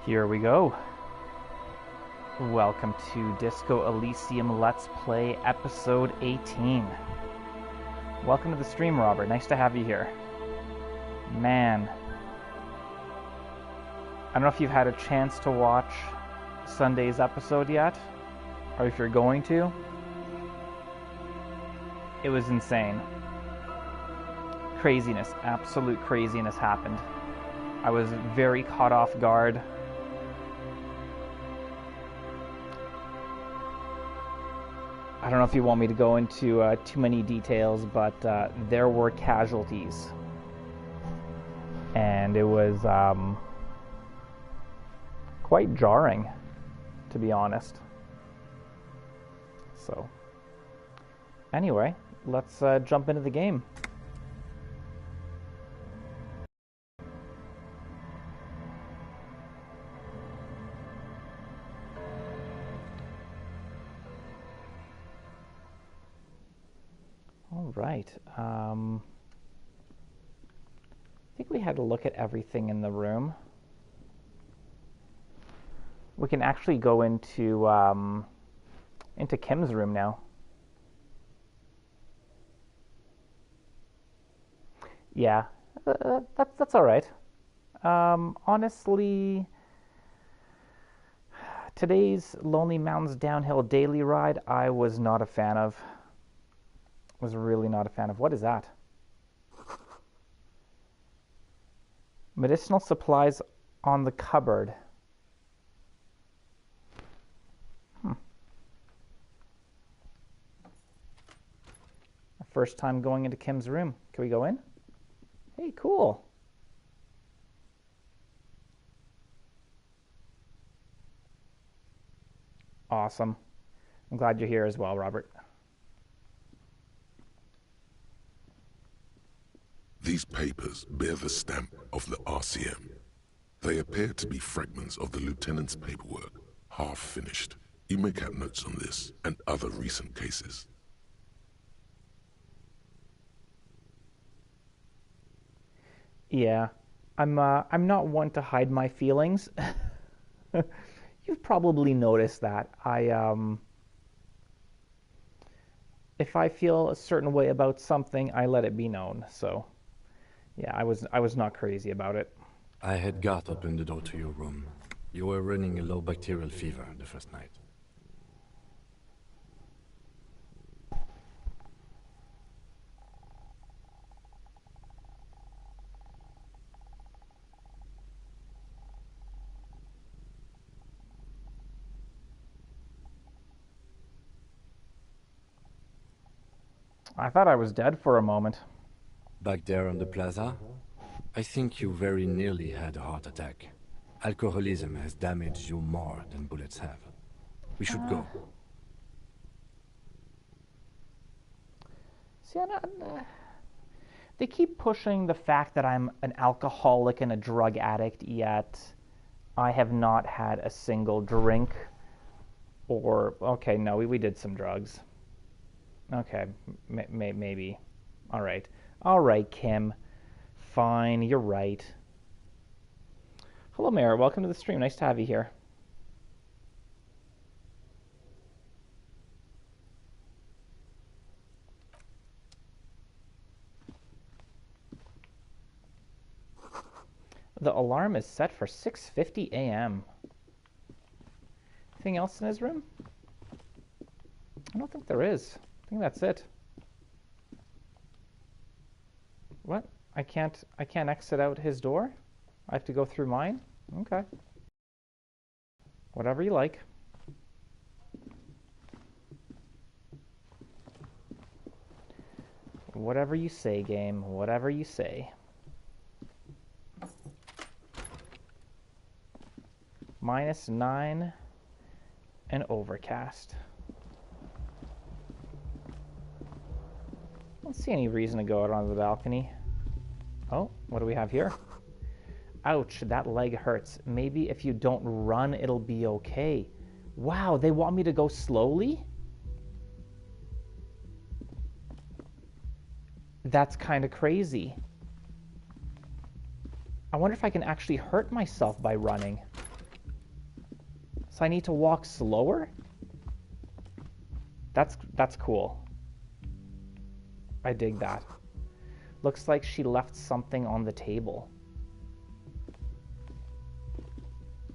Here we go. Welcome to Disco Elysium Let's Play Episode 18. Welcome to the stream, Robert. Nice to have you here. Man. I don't know if you've had a chance to watch Sunday's episode yet, or if you're going to. It was insane. Craziness, absolute craziness happened. I was very caught off guard. I don't know if you want me to go into too many details, but there were casualties. And it was quite jarring, to be honest. So, anyway, let's jump into the game. All right. I think we had to look at everything in the room. We can actually go into Kim's room now. Yeah, that's all right. Honestly, today's Lonely Mountains downhill daily ride, I was not a fan of. Was really not a fan of. What is that? Medicinal supplies on the cupboard. First time going into Kim's room. Can we go in? Hey, cool. Awesome. I'm glad you're here as well, Robert. These papers bear the stamp of the RCM. They appear to be fragments of the lieutenant's paperwork, half finished. You make out notes on this and other recent cases. Yeah, I'm not one to hide my feelings. You've probably noticed that. If I feel a certain way about something, I let it be known. So, yeah, I was not crazy about it. I had Garth open the door to your room. You were running a low bacterial fever the first night. I thought I was dead for a moment. Back there on the plaza, I think you very nearly had a heart attack. Alcoholism has damaged you more than bullets have. We should go. See, they keep pushing the fact that I'm an alcoholic and a drug addict, yet I have not had a single drink. Or, okay, no, we did some drugs. Okay, maybe. All right, Kim. Fine, you're right. Hello, Mayor. Welcome to the stream. Nice to have you here. The alarm is set for 6:50 a.m. Anything else in his room? I don't think there is. I think that's it. What? I can't exit out his door? I have to go through mine? Okay. Whatever you like. Whatever you say, game. Whatever you say. -9 and overcast. I don't see any reason to go out onto the balcony. Oh, what do we have here? Ouch, that leg hurts. Maybe if you don't run, it'll be okay. Wow, they want me to go slowly? That's kind of crazy. I wonder if I can actually hurt myself by running. So I need to walk slower? That's cool. I dig that. Looks like she left something on the table.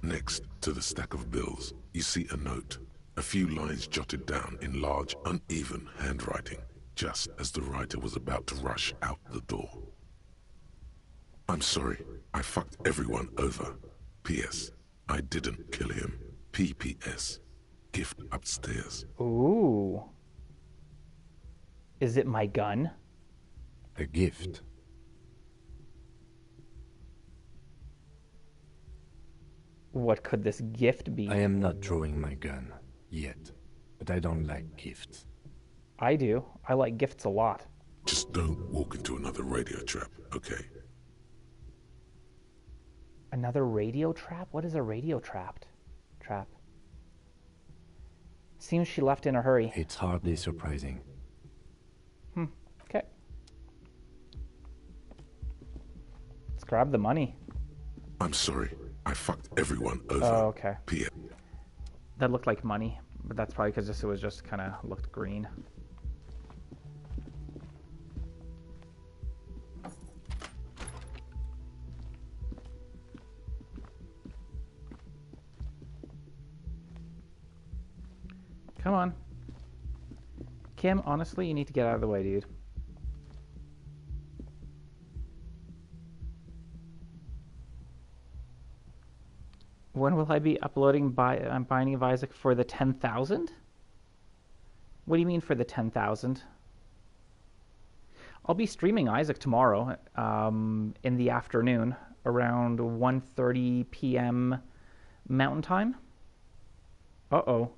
Next to the stack of bills, you see a note. A few lines jotted down in large, uneven handwriting, just as the writer was about to rush out the door. I'm sorry, I fucked everyone over. P.S. I didn't kill him. P.P.S. Gift upstairs. Ooh. Is it my gun? A gift. What could this gift be? I am not drawing my gun, yet. But I don't like gifts. I do. I like gifts a lot. Just don't walk into another radio trap, okay? Another radio trap? What is a radio trap? Seems she left in a hurry. It's hardly surprising. Okay. Let's grab the money. I'm sorry, I fucked everyone over. Oh, okay. P.S. That looked like money, but that's probably because it was just kind of looked green. Come on. Kim, honestly, you need to get out of the way, dude. When will I be uploading Binding of Isaac for the 10,000? What do you mean for the 10,000? I'll be streaming Isaac tomorrow in the afternoon around 1:30 p.m. Mountain Time. Uh-oh.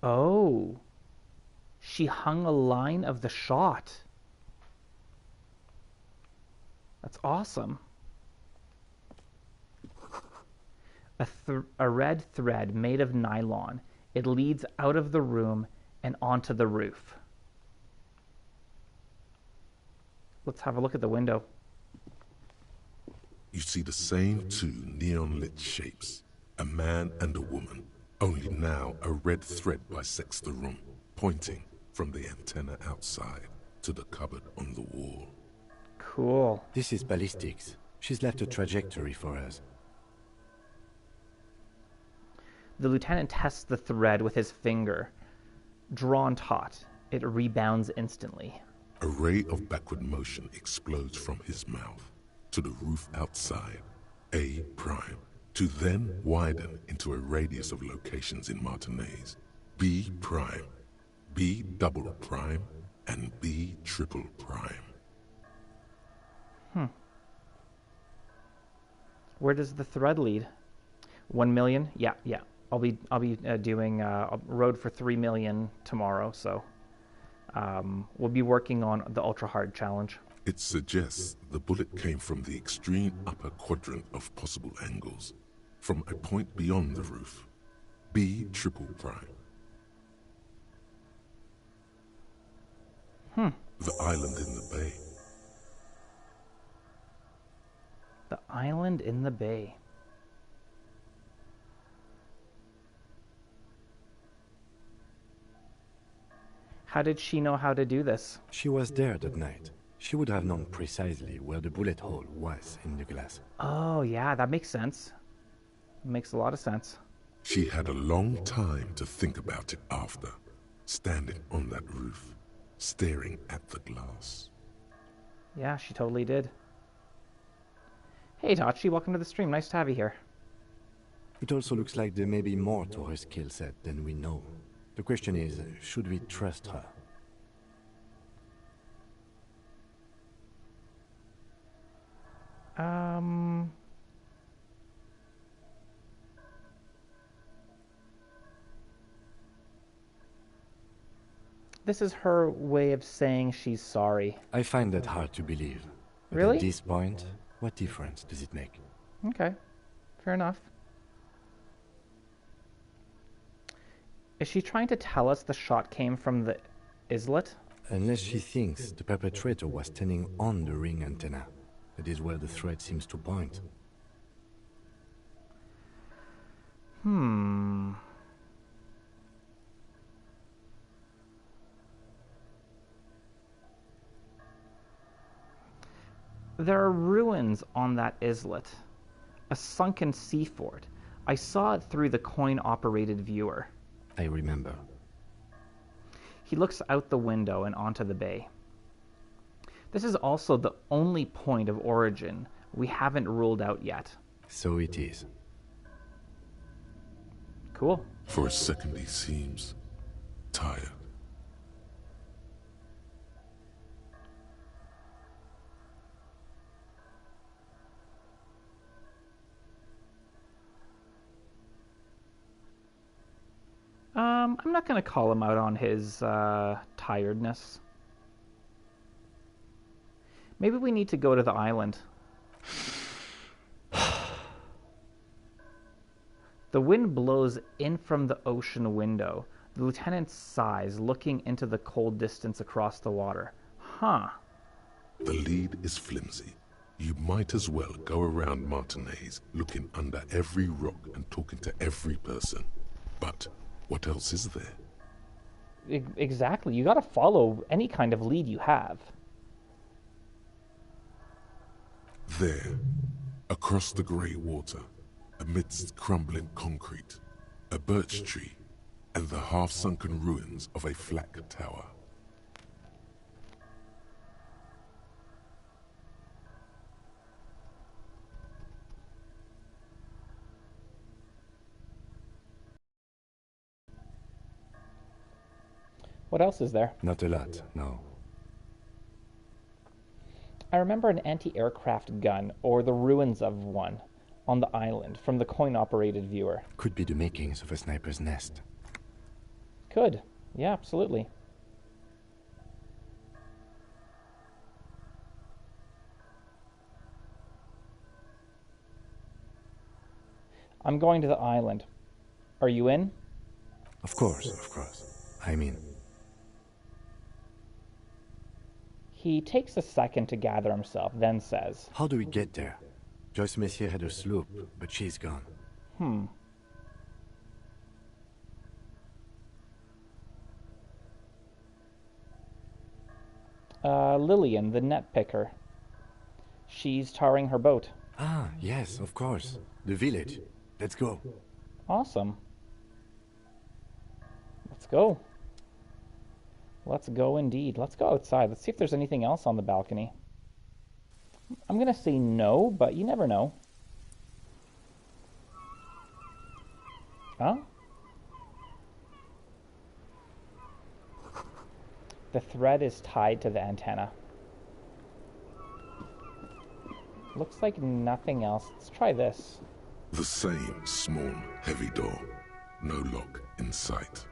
Oh. She hung a line of the shot. That's awesome. A red thread made of nylon. It leads out of the room and onto the roof. Let's have a look at the window. You see the same two neon-lit shapes, a man and a woman, only now a red thread bisects the room, pointing from the antenna outside to the cupboard on the wall. Cool. This is ballistics. She's left a trajectory for us. The lieutenant tests the thread with his finger. Drawn taut, it rebounds instantly. A ray of backward motion explodes from his mouth to the roof outside, A prime, to then widen into a radius of locations in Martinez, B prime, B double prime, and B triple prime. Where does the thread lead? 1 million? Yeah. I'll be doing a road for 3 million tomorrow, so we'll be working on the ultra hard challenge. It suggests the bullet came from the extreme upper quadrant of possible angles, from a point beyond the roof, B triple prime. The island in the bay. The island in the bay. How did she know how to do this? She was there that night. She would have known precisely where the bullet hole was in the glass. Oh, yeah, that makes sense. Makes a lot of sense. She had a long time to think about it after, standing on that roof, staring at the glass. Yeah, she totally did. Hey, Tachi, welcome to the stream. Nice to have you here. It also looks like there may be more to her skill set than we know. The question is, should we trust her? This is her way of saying she's sorry. I find that hard to believe. But Really? at this point, what difference does it make? Okay, fair enough. Is she trying to tell us the shot came from the islet? Unless she thinks the perpetrator was standing on the ring antenna. That is where the thread seems to point. Hmm. There are ruins on that islet. A sunken sea fort. I saw it through the coin-operated viewer. I remember. He looks out the window and onto the bay. This is also the only point of origin we haven't ruled out yet. So it is. Cool. For a second he seems tired. I'm not going to call him out on his tiredness. Maybe we need to go to the island. The wind blows in from the ocean window. The lieutenant sighs, looking into the cold distance across the water. Huh. The lead is flimsy. You might as well go around Martinez looking under every rock and talking to every person. But what else is there? Exactly. You got to follow any kind of lead you have. There, across the grey water, amidst crumbling concrete, a birch tree, and the half-sunken ruins of a flak tower. What else is there? Not a lot, no. I remember an anti-aircraft gun, or the ruins of one, on the island from the coin-operated viewer. Could be the makings of a sniper's nest. Could. Yeah, absolutely. I'm going to the island. Are you in? Of course, I'm in. He takes a second to gather himself, then says, How do we get there? Joyce Messier had her sloop, but she's gone. Lillian, the net picker. She's tarring her boat. Ah, yes, of course. The village. Let's go. Awesome. Let's go. Let's go indeed. Let's go outside. Let's see if there's anything else on the balcony. I'm going to say no, but you never know. Huh? The thread is tied to the antenna. Looks like nothing else. Let's try this. The same small, heavy door. No lock in sight.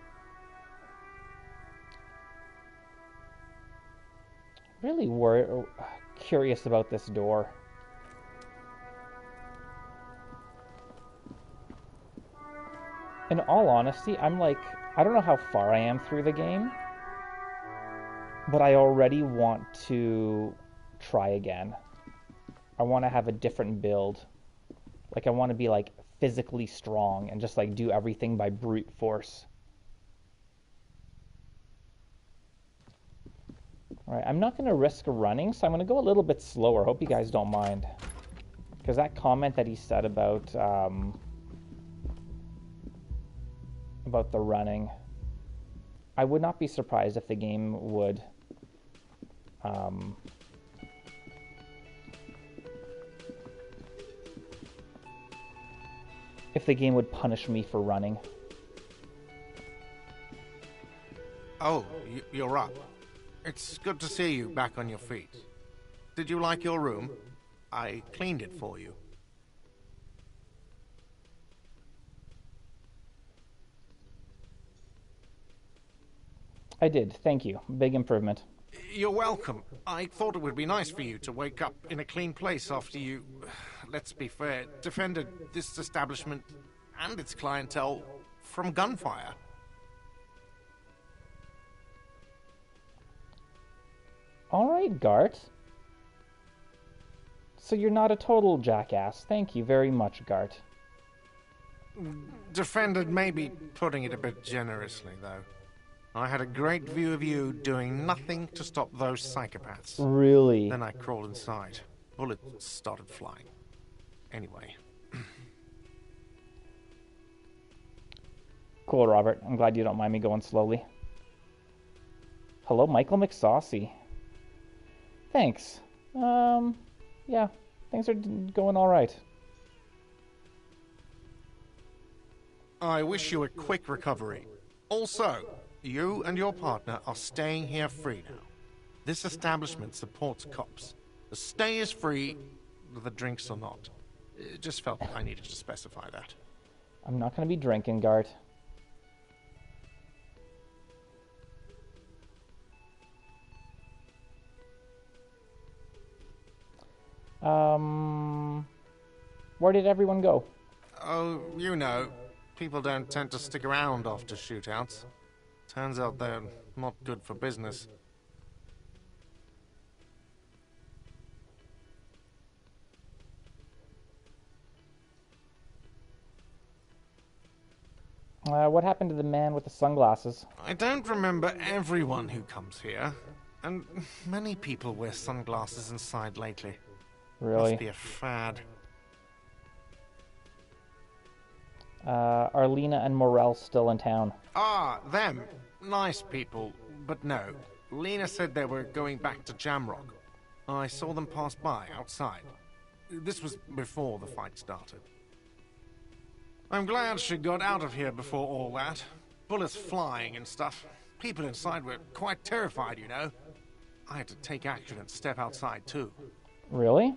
Really curious about this door. In all honesty, I'm like, I don't know how far I am through the game, but I already want to try again. I want to have a different build. Like, I want to be, like, physically strong and just, like, do everything by brute force. Alright, I'm not going to risk running, so I'm going to go a little bit slower. Hope you guys don't mind. Because that comment that he said about the running, I would not be surprised if the game would punish me for running. Oh, you're up. It's good to see you back on your feet. Did you like your room? I cleaned it for you. I did, thank you. Big improvement. You're welcome. I thought it would be nice for you to wake up in a clean place after you, let's be fair, defended this establishment and its clientele from gunfire. Alright, Gart. So you're not a total jackass. Thank you very much, Gart. Defended may be putting it a bit generously, though. I had a great view of you doing nothing to stop those psychopaths. Really? Then I crawled inside. Bullets started flying. Anyway. Cool, Robert. I'm glad you don't mind me going slowly. Hello, Michael McSaucy. Thanks. Yeah, things are going all right. I wish you a quick recovery. Also, you and your partner are staying here free now. This establishment supports cops. The stay is free, the drinks are not. It just felt I needed to specify that. I'm not going to be drinking, Gart. Where did everyone go? Oh, you know, people don't tend to stick around after shootouts. Turns out they're not good for business. What happened to the man with the sunglasses? I don't remember everyone who comes here, and many people wear sunglasses inside lately. Really? Must be a fad. Are Lena and Morel still in town? Ah, them. Nice people, but no. Lena said they were going back to Jamrock. I saw them pass by outside. This was before the fight started. I'm glad she got out of here before all that. Bullets flying and stuff. People inside were quite terrified, you know. I had to take action and step outside too. Really?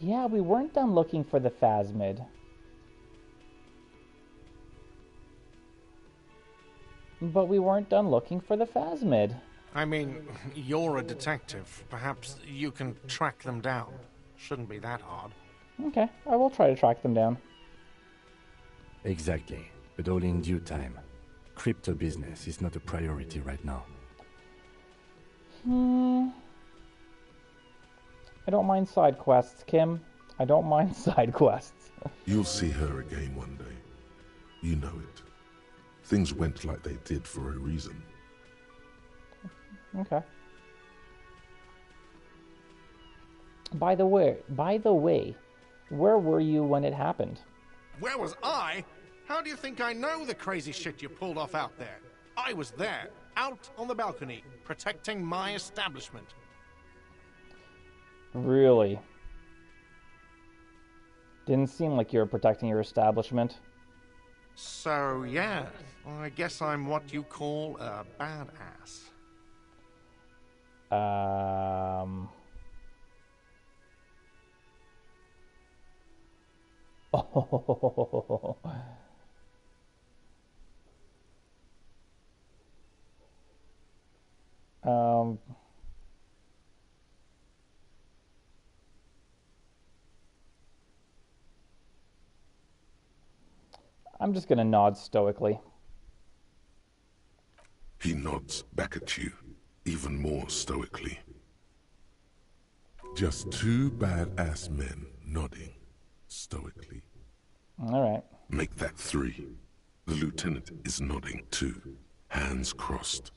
Yeah, we weren't done looking for the phasmid. But we weren't done looking for the phasmid. I mean, you're a detective. Perhaps you can track them down. Shouldn't be that hard. Okay, I will try to track them down. Exactly, but all in due time. Crypto business is not a priority right now. I don't mind side quests, Kim. I don't mind side quests. You'll see her again one day. You know it. Things went like they did for a reason. Okay. By the way, where were you when it happened? Where was I? How do you think I know the crazy shit you pulled off out there? I was there, out on the balcony, protecting my establishment. Really? Didn't seem like you were protecting your establishment. So, yeah, I guess I'm what you call a badass. Oh. I'm just gonna nod stoically. He nods back at you, even more stoically. Just two badass men nodding stoically. All right. Make that three. The lieutenant is nodding too, hands crossed.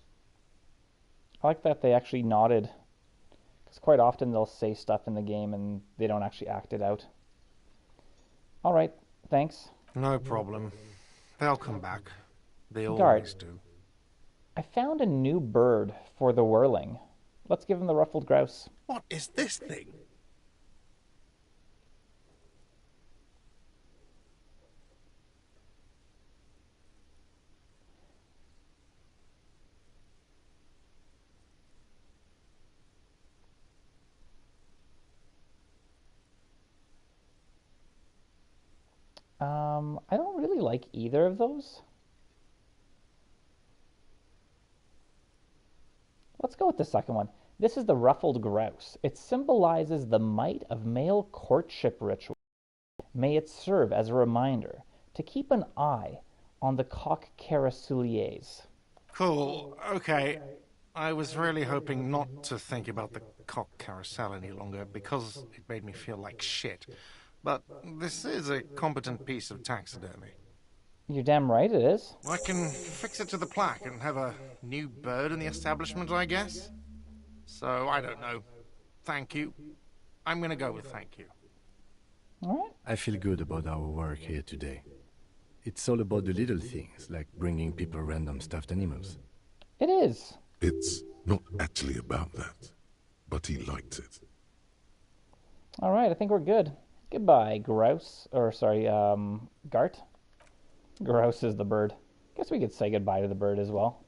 I like that they actually nodded. Because quite often they'll say stuff in the game and they don't actually act it out. All right, thanks. No problem. They'll come back. They Guard. always do. I found a new bird for the whirling. Let's give him the ruffled grouse. What is this thing? I don't really like either of those. Let's go with the second one. This is the ruffled grouse. It symbolizes the might of male courtship ritual. May it serve as a reminder to keep an eye on the coq carasouliers. Cool. Okay. I was really hoping not to think about the cock carousel any longer because it made me feel like shit. But this is a competent piece of taxidermy. You're damn right it is. I can fix it to the plaque and have a new bird in the establishment, I guess. So, I don't know. Thank you. I'm gonna go with thank you. Alright. I feel good about our work here today. It's all about the little things, like bringing people random stuffed animals. It is. It's not actually about that, but he liked it. Alright, I think we're good. Goodbye, Grouse. Or, sorry, Gart. Grouse is the bird. Guess we could say goodbye to the bird as well.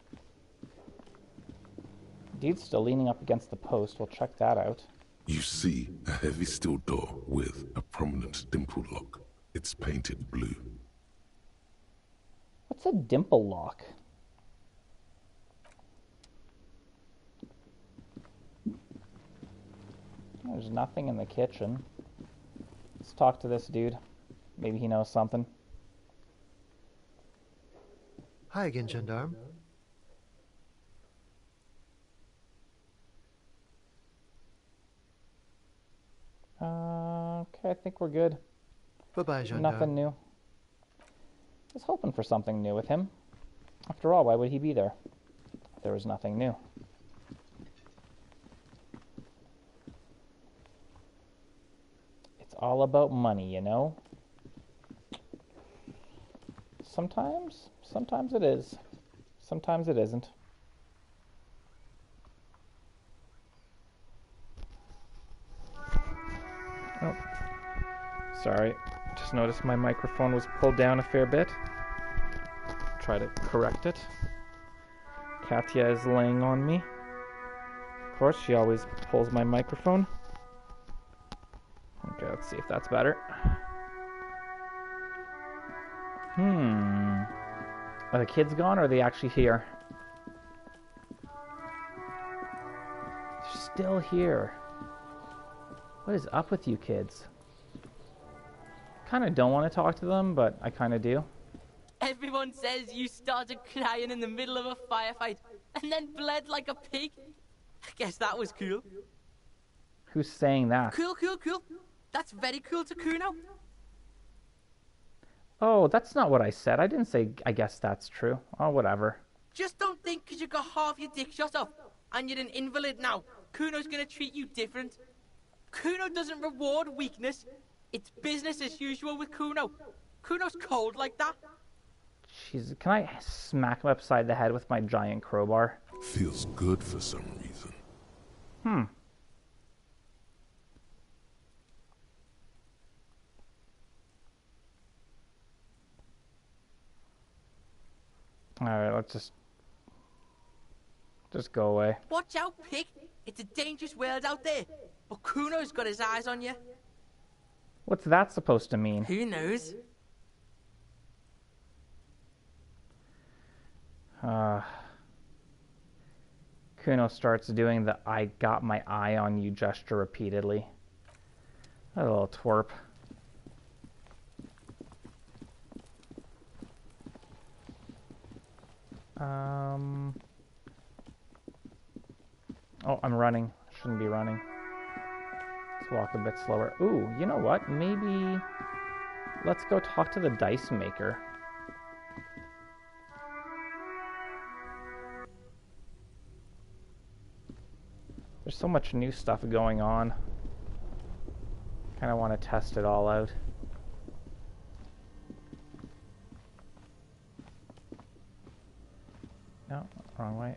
Dude's still leaning up against the post. We'll check that out. You see a heavy steel door with a prominent dimple lock. It's painted blue. What's a dimple lock? There's nothing in the kitchen. Let's talk to this dude. Maybe he knows something. Hi again, Gendarme. Okay, I think we're good. Bye-bye, Gendarme. Nothing new. I was hoping for something new with him. After all, why would he be there? There was nothing new. It's all about money, you know? Sometimes it is. Sometimes it isn't. Oh. Sorry. Just noticed my microphone was pulled down a fair bit. Try to correct it. Katya is laying on me. Of course, she always pulls my microphone. Okay, let's see if that's better. Are the kids gone or are they actually here? They're still here. What is up with you kids? Kind of don't want to talk to them, but I kind of do. Everyone says you started crying in the middle of a firefight and then bled like a pig. I guess that was cool. Who's saying that? Cool. That's very cool to Kuno. Oh, that's not what I said. I didn't say, I guess that's true. Oh, whatever. Just don't think because you got half your dick shot off and you're an invalid now, Kuno's gonna treat you different. Kuno doesn't reward weakness. It's business as usual with Kuno. Kuno's cold like that. Jeez, can I smack him upside the head with my giant crowbar? Feels good for some reason. Alright, let's just go away. Watch out, pig. It's a dangerous world out there. But Kuno's got his eyes on you. What's that supposed to mean? Who knows? Kuno starts doing the I got my eye on you gesture repeatedly. That little twerp. Oh, I'm running. Shouldn't be running. Let's walk a bit slower. Ooh, you know what? Maybe let's go talk to the dice maker. There's so much new stuff going on. Kind of want to test it all out. No, wrong way.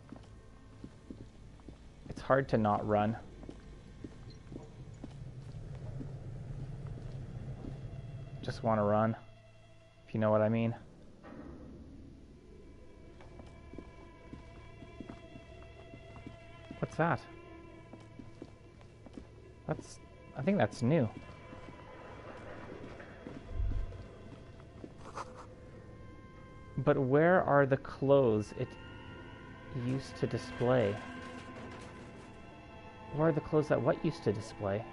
It's hard to not run. Just want to run, if you know what I mean. What's that? I think that's new. But where are the clothes it used to display? Where are the clothes that what used to display?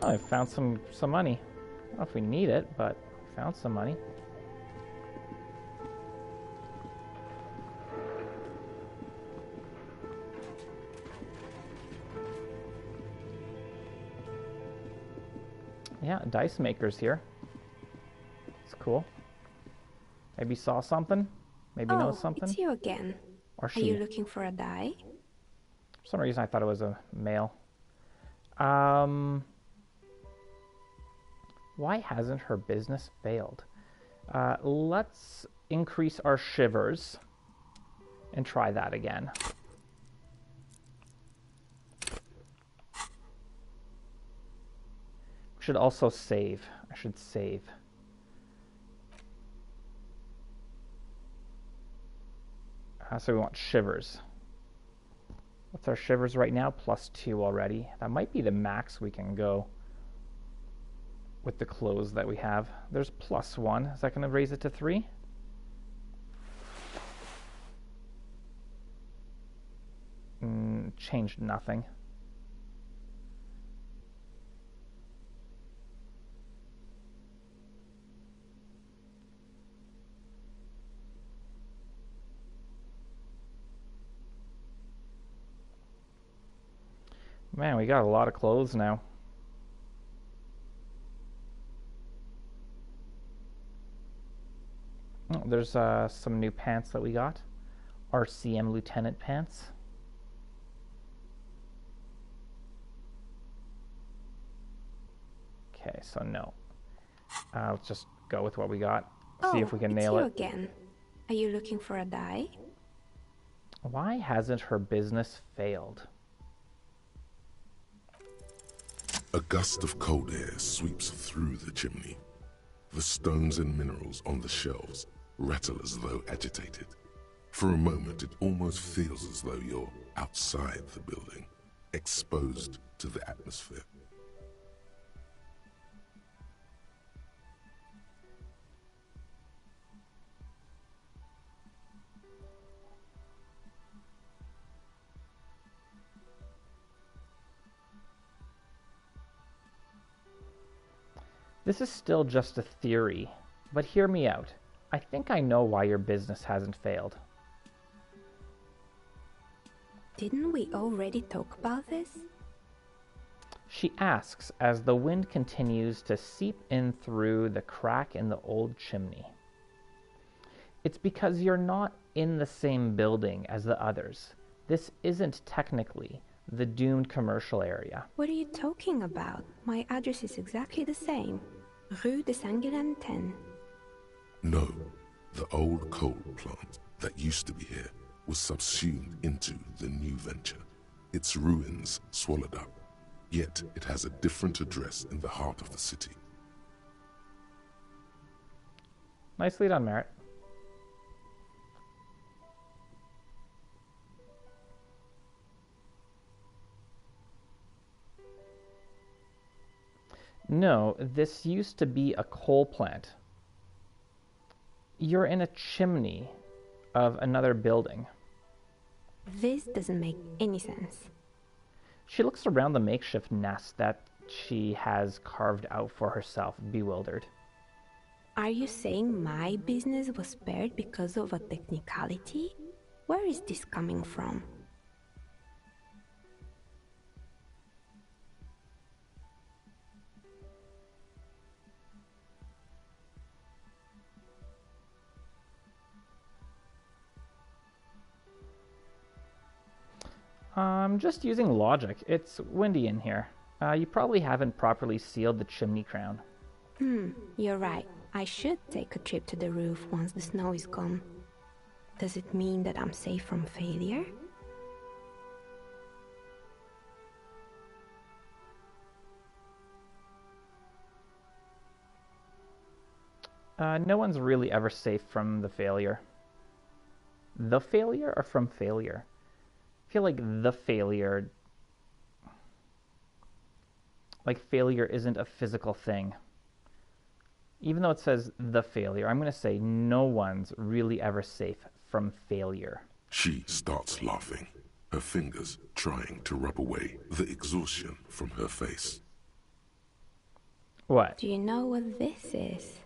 Oh, I found some money. I don't know if we need it, but I found some money. Yeah, dice maker's here. It's cool. Maybe saw something. Maybe knows something. It's you again. Or Are she. you looking for a die? For some reason I thought it was a male. Why hasn't her business failed? Let's increase our shivers and try that again. Should also save. I should save. So we want shivers. What's our shivers right now? +2 already. That might be the max we can go with the clothes that we have. There's +1. Is that going to raise it to 3? Changed nothing. Man, we got a lot of clothes now. Oh, there's some new pants that we got. RCM Lieutenant pants. Okay, so no. Let's just go with what we got. See if we can nail it. It's you again. Are you looking for a die? Why hasn't her business failed? A gust of cold air sweeps through the chimney. The stones and minerals on the shelves rattle as though agitated. For a moment, it almost feels as though you're outside the building, exposed to the atmosphere. This is still just a theory, but hear me out. I think I know why your business hasn't failed. Didn't we already talk about this? She asks as the wind continues to seep in through the crack in the old chimney. It's because you're not in the same building as the others. This isn't technically the doomed commercial area. What are you talking about? My address is exactly the same. Rue de Saint-Guilain 10. No, the old coal plant that used to be here was subsumed into the new venture. Its ruins swallowed up. Yet it has a different address in the heart of the city. Nicely done, Merritt. No, this used to be a coal plant. You're in a chimney of another building. This doesn't make any sense. She looks around the makeshift nest that she has carved out for herself, bewildered. Are you saying my business was spared because of a technicality? Where is this coming from? I'm just using logic. It's windy in here. You probably haven't properly sealed the chimney crown. You're right. I should take a trip to the roof once the snow is gone. Does it mean that I'm safe from failure? No one's really ever safe from the failure. The failure or from failure? I feel like the failure... Like failure isn't a physical thing. Even though it says the failure, I'm going to say no one's really ever safe from failure. She starts laughing, her fingers trying to rub away the exhaustion from her face. What? Do you know what this is?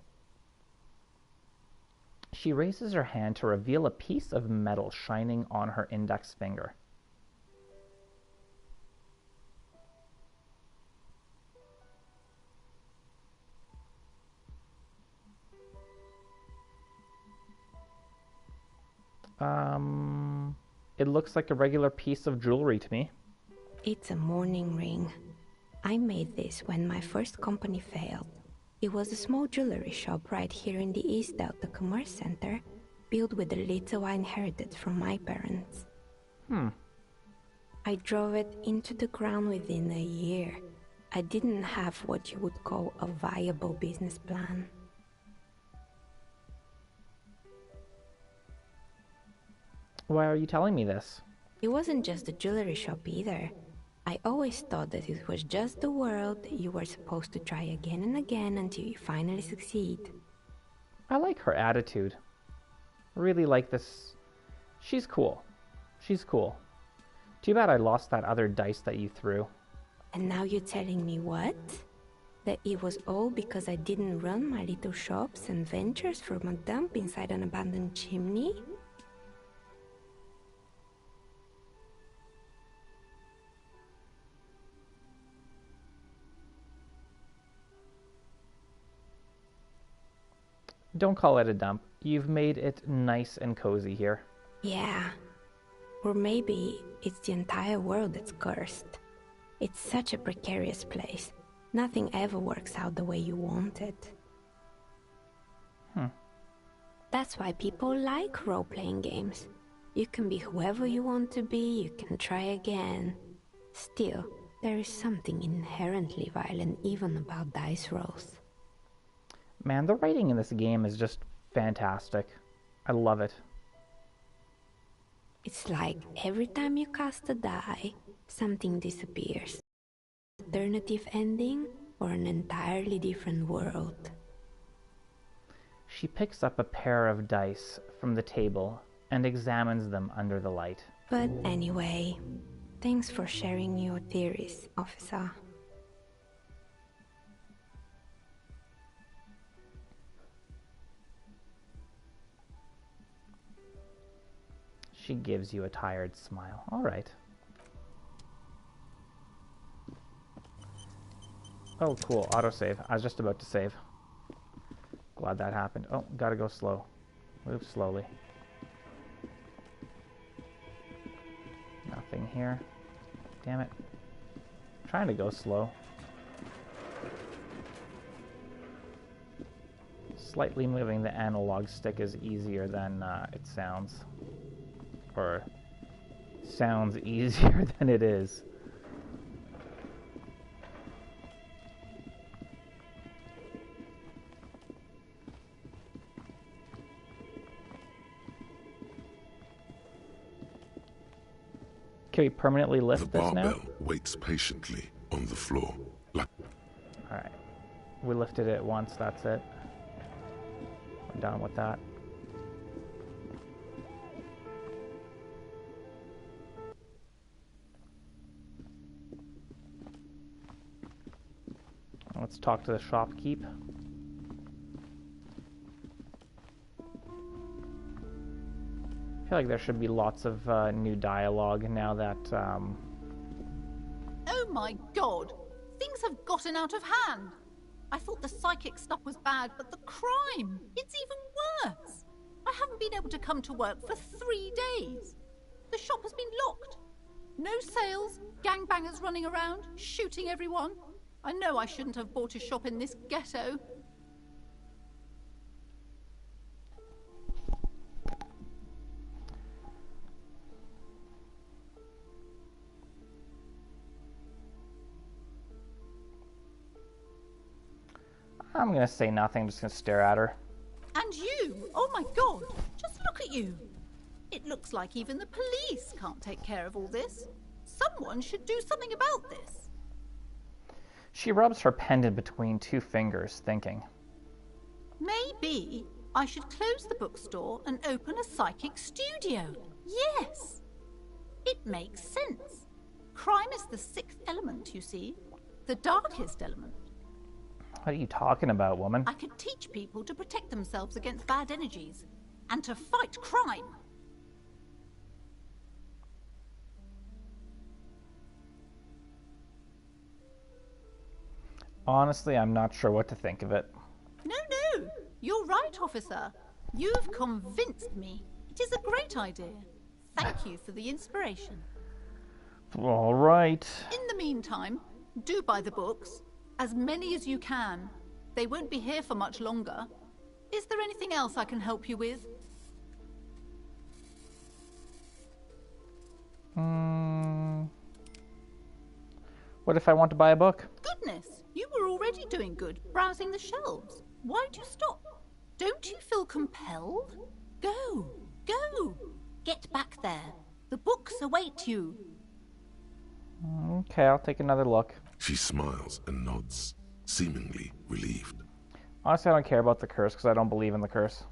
She raises her hand to reveal a piece of metal shining on her index finger. It looks like a regular piece of jewelry to me. It's a mourning ring. I made this when my first company failed. It was a small jewelry shop right here in the East Delta Commerce Center, built with the little I inherited from my parents. I drove it into the ground within a year. I didn't have what you would call a viable business plan. Why are you telling me this? It wasn't just a jewelry shop either. I always thought that it was just the world that you were supposed to try again and again until you finally succeed. I like her attitude. I really like this. She's cool. She's cool. Too bad I lost that other dice that you threw. And now you're telling me what? That it was all because I didn't run my little shops and ventures from a dump inside an abandoned chimney? Don't call it a dump. You've made it nice and cozy here. Yeah. Or maybe it's the entire world that's cursed. It's such a precarious place. Nothing ever works out the way you want it. That's why people like role-playing games. You can be whoever you want to be, you can try again. Still, there is something inherently violent even about dice rolls. Man, the writing in this game is just fantastic. I love it. It's like every time you cast a die, something disappears. Alternative ending or an entirely different world. She picks up a pair of dice from the table and examines them under the light. But anyway, thanks for sharing your theories, officer. She gives you a tired smile. All right. Oh, cool. Autosave. I was just about to save. Glad that happened. Oh, gotta go slow. Move slowly. Nothing here. Damn it. I'm trying to go slow. Slightly moving the analog stick is easier than it sounds. Or sounds easier than it is. Can we permanently lift this now? The barbell waits patiently on the floor. Alright. We lifted it once, that's it. We're done with that. Let's talk to the shopkeep. I feel like there should be lots of new dialogue now that... Oh my god! Things have gotten out of hand! I thought the psychic stuff was bad, but the crime! It's even worse! I haven't been able to come to work for 3 days. The shop has been locked. No sales, gangbangers running around, shooting everyone. I know I shouldn't have bought a shop in this ghetto. I'm gonna say nothing, I'm just gonna stare at her. And you! Oh my god! Just look at you! It looks like even the police can't take care of all this. Someone should do something about this. She rubs her pendant between two fingers, thinking. Maybe I should close the bookstore and open a psychic studio. Yes! It makes sense. Crime is the 6th element, you see. The darkest element. What are you talking about, woman? I could teach people to protect themselves against bad energies and to fight crime. Honestly, I'm not sure what to think of it. No, you're right, officer. You've convinced me. It is a great idea. Thank you for the inspiration. All right. In the meantime, do buy the books. As many as you can. They won't be here for much longer. Is there anything else I can help you with? What if I want to buy a book? Goodness, you were already doing good, browsing the shelves. Why'd you stop? Don't you feel compelled? Go, go. Get back there. The books await you. Okay, I'll take another look. She smiles and nods, seemingly relieved. Honestly, I don't care about the curse because I don't believe in the curse.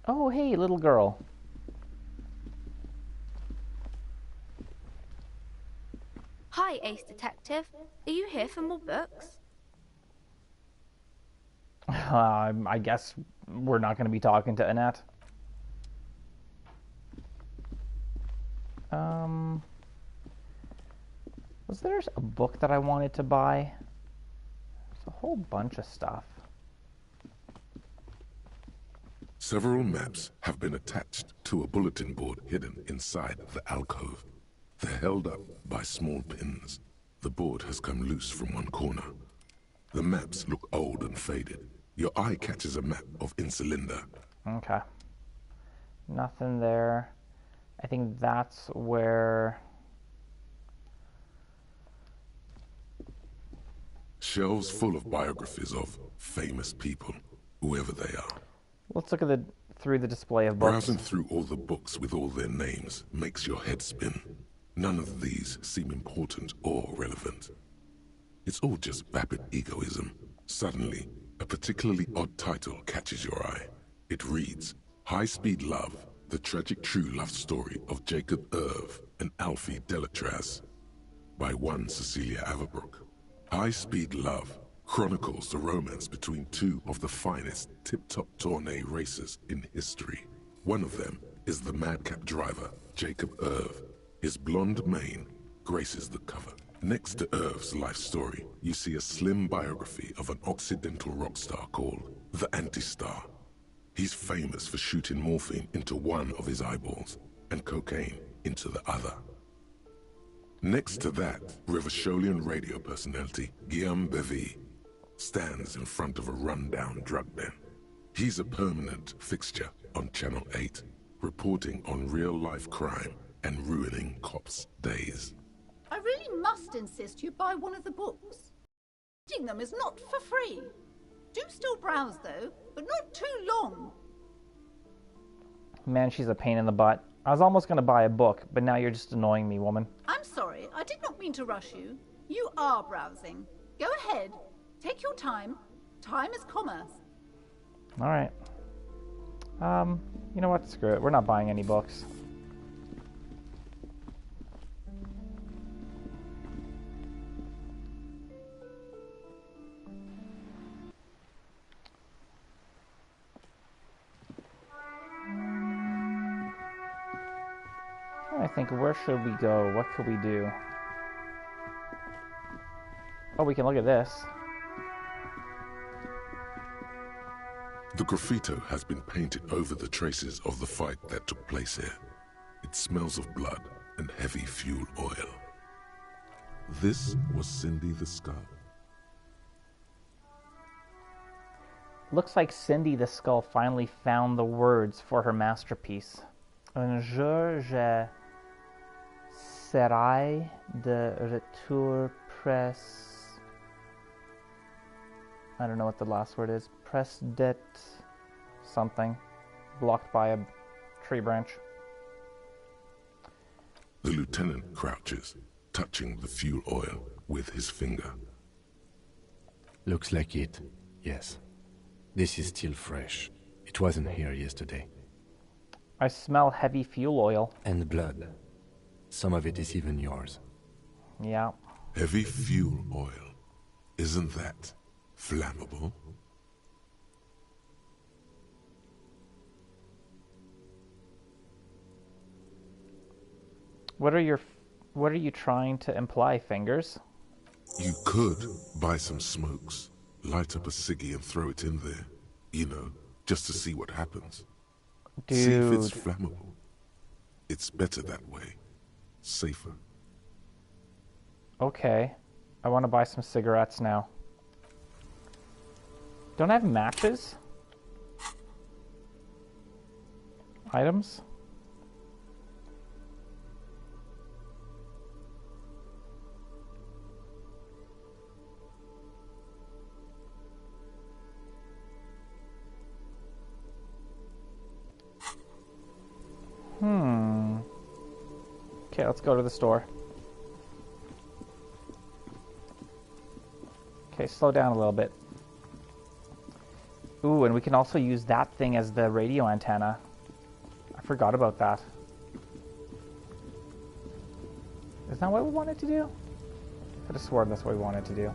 Oh, hey, little girl. Hi, Ace Detective. Are you here for more books? I guess we're not going to be talking to Annette. Was there a book that I wanted to buy? There's a whole bunch of stuff. Several maps have been attached to a bulletin board hidden inside the alcove. They're held up by small pins. The board has come loose from one corner. The maps look old and faded. Your eye catches a map of Insulinda. Okay. Nothing there. I think that's where... Shelves full of biographies of famous people, whoever they are. Let's look at through the display of books. Browsing through all the books with all their names makes your head spin. None of these seem important or relevant. It's all just vapid egoism. Suddenly, a particularly odd title catches your eye. It reads, High-Speed Love, the tragic true love story of Jacob Irv and Alfie Delatraz, by one Cecilia Averbrook. High-Speed Love chronicles the romance between two of the finest tip-top tourney racers in history. One of them is the madcap driver, Jacob Irv. His blonde mane graces the cover. Next to Irv's life story, you see a slim biography of an Occidental rock star called the Anti-Star. He's famous for shooting morphine into one of his eyeballs and cocaine into the other. Next to that, Rivasholian radio personality Guillaume Bevy stands in front of a rundown drug den. He's a permanent fixture on Channel 8, reporting on real-life crime and ruining cops' days. I really must insist you buy one of the books. Reading them is not for free. Do still browse, though, but not too long. Man, she's a pain in the butt. I was almost going to buy a book, but now you're just annoying me, woman. I'm sorry, I did not mean to rush you. You are browsing. Go ahead. Take your time. Time is commerce. All right. You know what? Screw it. We're not buying any books. I think, where should we go? What could we do? Oh, we can look at this. The graffito has been painted over the traces of the fight that took place here. It smells of blood and heavy fuel oil. This was Cindy the Skull. Looks like Cindy the Skull finally found the words for her masterpiece. Un jour je serai de retour presse... I don't know what the last word is. Press det something. Blocked by a tree branch. The lieutenant crouches, touching the fuel oil with his finger. Looks like it, yes. This is still fresh. It wasn't here yesterday. I smell heavy fuel oil. And blood. Some of it is even yours. Yeah. Heavy fuel oil. Isn't that flammable? What are you trying to imply, Fingers? You could buy some smokes, light up a ciggy and throw it in there. You know, just to see what happens. Dude. See if it's flammable. It's better that way. Safer. Okay. I want to buy some cigarettes now. Don't I have matches? Items? Okay, let's go to the store. Okay, slow down a little bit. Ooh, and we can also use that thing as the radio antenna. I forgot about that. Isn't that what we wanted to do? I could have sworn that's what we wanted to do.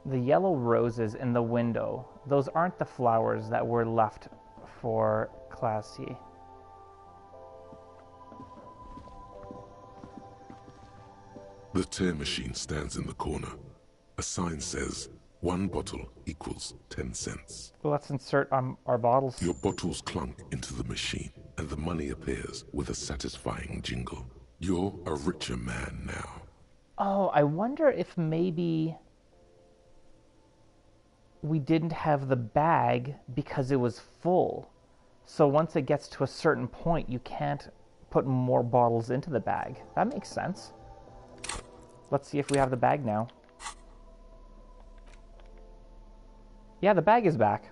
The yellow roses in the window, those aren't the flowers that were left for Classy. The tear machine stands in the corner. A sign says, 1 bottle equals 10 cents. Well, let's insert our bottles. Your bottles clunk into the machine, and the money appears with a satisfying jingle. You're a richer man now. Oh, I wonder if maybe we didn't have the bag because it was full. So once it gets to a certain point, you can't put more bottles into the bag. That makes sense. Let's see if we have the bag now. Yeah, the bag is back.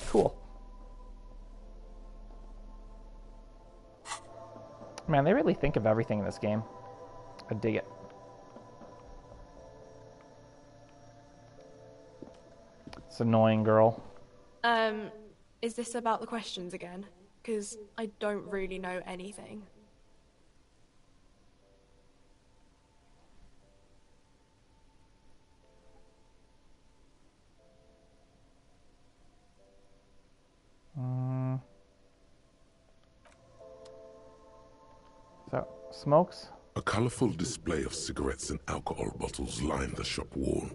Cool. Man, they really think of everything in this game. I dig it. It's annoying, girl. Is this about the questions again? Because I don't really know anything. So, smokes? A colorful display of cigarettes and alcohol bottles line the shop wall,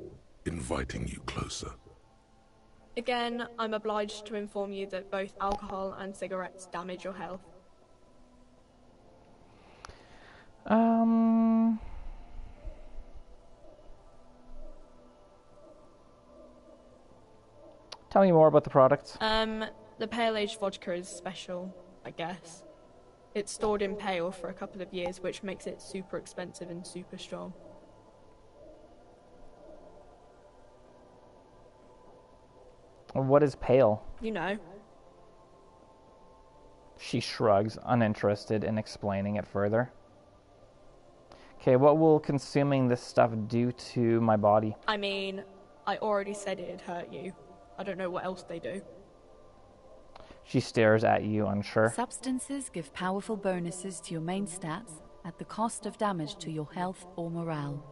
inviting you closer. Again, I'm obliged to inform you that both alcohol and cigarettes damage your health. Tell me more about the products. The Pale Age vodka is special, I guess. It's stored in pale for a couple of years, which makes it super expensive and super strong. What is pale? You know. She shrugs, uninterested in explaining it further. Okay, what will consuming this stuff do to my body? I mean, I already said it'd hurt you. I don't know what else they do. She stares at you, unsure. Substances give powerful bonuses to your main stats at the cost of damage to your health or morale.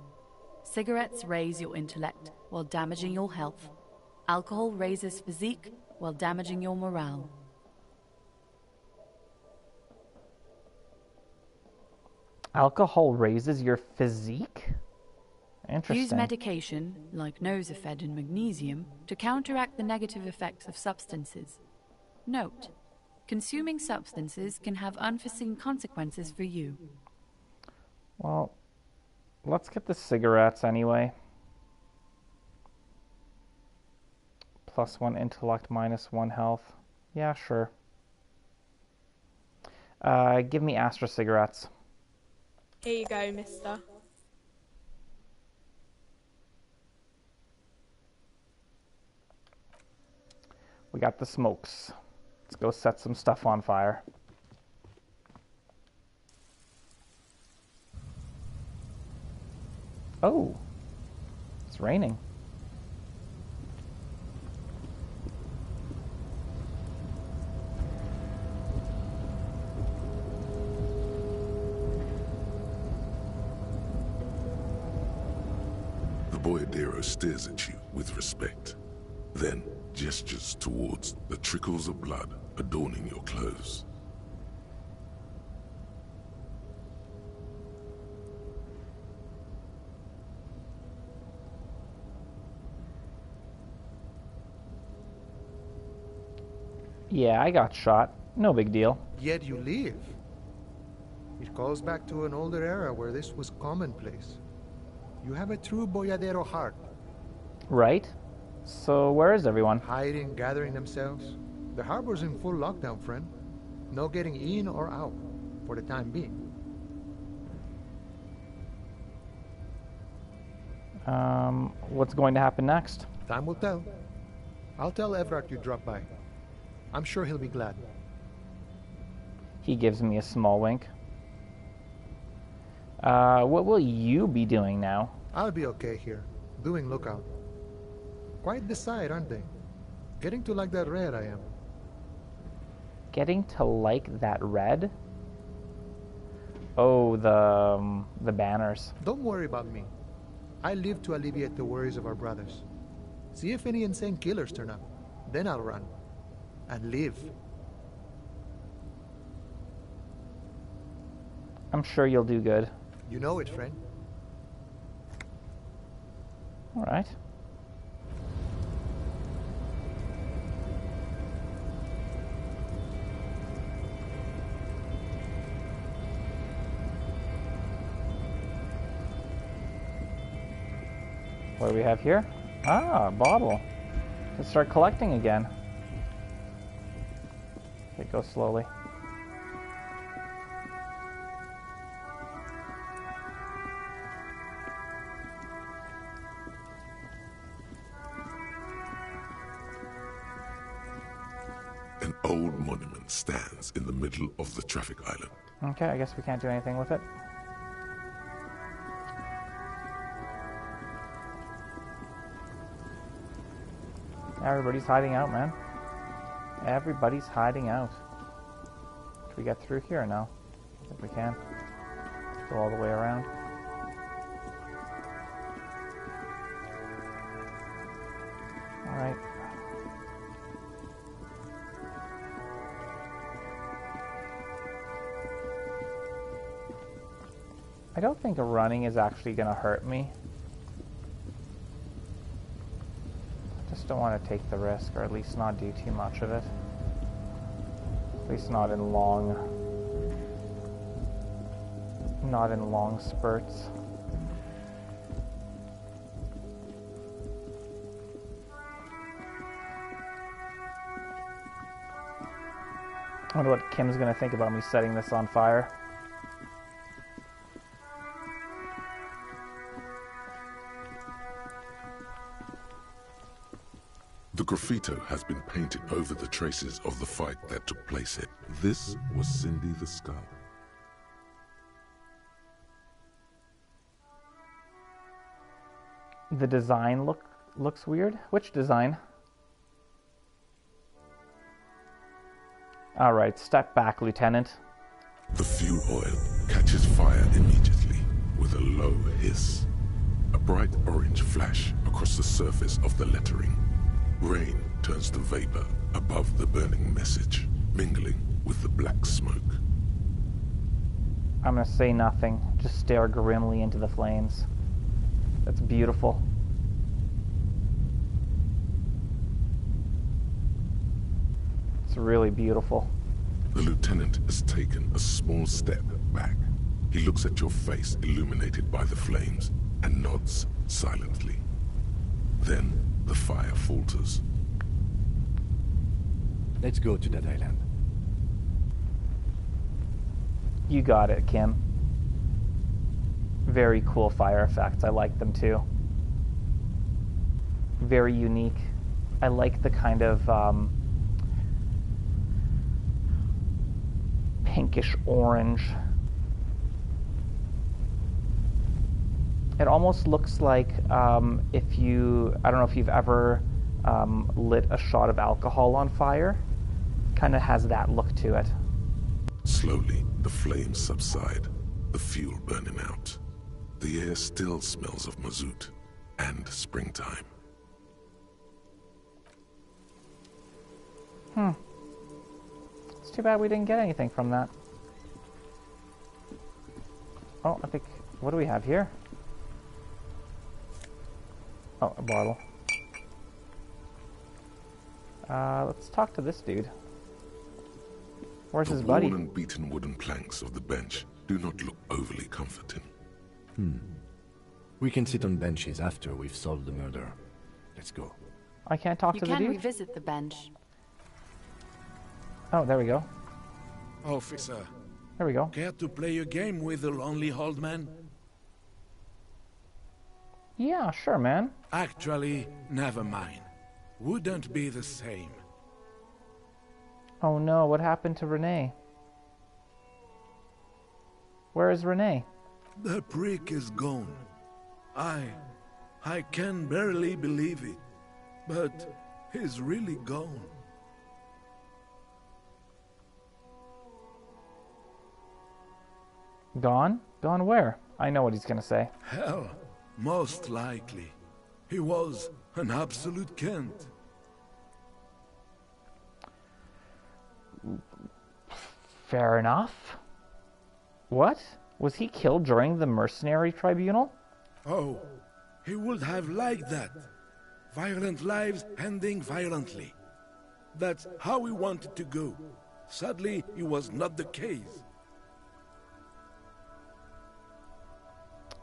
Cigarettes raise your intellect while damaging your health. Alcohol raises physique while damaging your morale. Alcohol raises your physique? Interesting. Use medication, like Nosifed and magnesium, to counteract the negative effects of substances. Note, consuming substances can have unforeseen consequences for you. Well, let's get the cigarettes anyway. +1 intellect, -1 health. Yeah, sure. Give me Astra cigarettes. Here you go, mister. We got the smokes. Let's go set some stuff on fire. Oh, it's raining. The boyardero stares at you with respect, then gestures towards the trickles of blood adorning your clothes. Yeah, I got shot. No big deal. Yet you live. It calls back to an older era where this was commonplace. You have a true boyadero heart. Right? So where is everyone? Hiding, gathering themselves. The harbor's in full lockdown, friend. No getting in or out, for the time being. What's going to happen next? Time will tell. I'll tell Evrart you dropped by. I'm sure he'll be glad. He gives me a small wink. What will you be doing now? I'll be okay here, doing lookout. Quite the sight, aren't they? Getting to like that red I am. Getting to like that red? Oh, the banners. Don't worry about me. I live to alleviate the worries of our brothers. See if any insane killers turn up. Then I'll run. And live. I'm sure you'll do good. You know it, friend. All right. What do we have here? Ah, a bottle. Let's start collecting again. Okay, go slowly. An old monument stands in the middle of the traffic island. Okay, I guess we can't do anything with it. Everybody's hiding out, man. Everybody's hiding out. Can we get through here or no? I think we can. Go all the way around. Alright. I don't think running is actually going to hurt me. Just don't want to take the risk, or at least not do too much of it. At least not in long spurts. I wonder what Kim's gonna think about me setting this on fire. The graffito has been painted over the traces of the fight that took place here. This was Cindy the Skull. The design looks weird. Which design? Alright, step back, Lieutenant. The fuel oil catches fire immediately with a low hiss. A bright orange flash across the surface of the lettering. Rain turns to vapor above the burning message, mingling with the black smoke. I'm gonna say nothing, just stare grimly into the flames. That's beautiful. It's really beautiful. The lieutenant has taken a small step back. He looks at your face illuminated by the flames and nods silently. Then the fire falters. Let's go to that island. You got it, Kim. Very cool fire effects. I like them too. Very unique. I like the kind of pinkish orange. It almost looks like if you, I don't know if you've ever lit a shot of alcohol on fire. Kind of has that look to it. Slowly, the flames subside, the fuel burning out. The air still smells of mazout and springtime. It's too bad we didn't get anything from that. Oh, I think, what do we have here? Oh, a bottle. Let's talk to this dude. Where's The his buddy? worn and beaten wooden planks of the bench do not look overly comforting. We can sit on benches after we've solved the murder. Let's go. I can't talk You to the can dude? revisit the bench. Oh, there we go. Officer, There we go. care to play a game with the lonely old man? Yeah, sure, man. Actually, never mind. Wouldn't be the same. Oh no, what happened to Renee? Where is Renee? The prick is gone. I can barely believe it, but he's really gone. Gone? Gone where? I know what he's gonna say. Hell, most likely. He was an absolute Kent. Fair enough. What? Was he killed during the mercenary tribunal? Oh, he would have liked that. Violent lives ending violently. That's how he wanted to go. Sadly, it was not the case.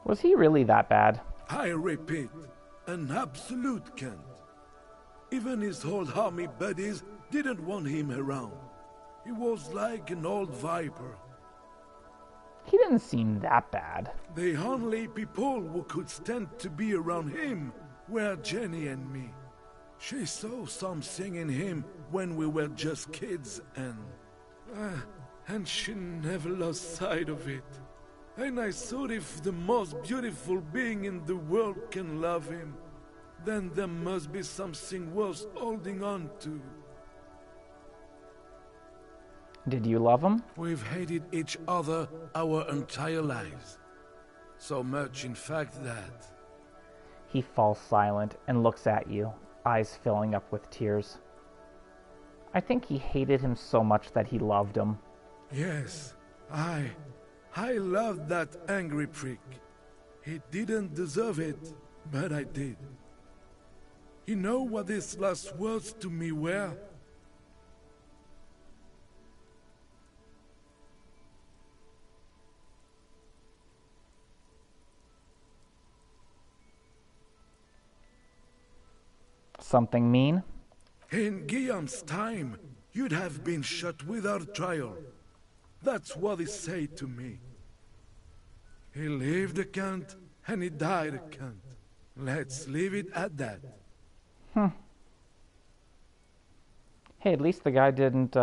Was he really that bad? I repeat, an absolute Kent. Even his old army buddies didn't want him around. He was like an old viper. He didn't seem that bad. The only people who could stand to be around him were Jenny and me. She saw something in him when we were just kids, and she never lost sight of it. And I thought if the most beautiful being in the world can love him, then there must be something worth holding on to. Did you love him? We've hated each other our entire lives. So much, in fact, that... He falls silent and looks at you, eyes filling up with tears. I think he hated him so much that he loved him. Yes, I loved that angry prick. He didn't deserve it, but I did. You know what his last words to me were? Something mean? In Guillaume's time, you'd have been shot without trial. That's what he said to me. He lived a cunt, and he died a cunt. Let's leave it at that. Hey, at least the guy didn't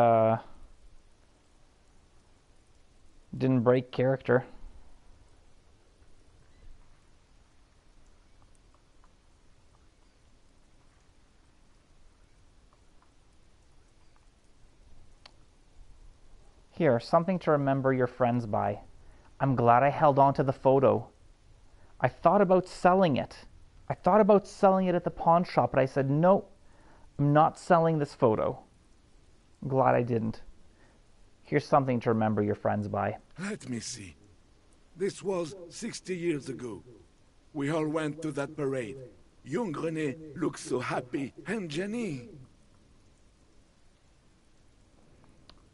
break character. Here, something to remember your friends by. I'm glad I held on to the photo. I thought about selling it. I thought about selling it at the pawn shop, but I said, no, I'm not selling this photo. I'm glad I didn't. Here's something to remember your friends by. Let me see. This was 60 years ago. We all went to that parade. Young René looked so happy, and Jenny...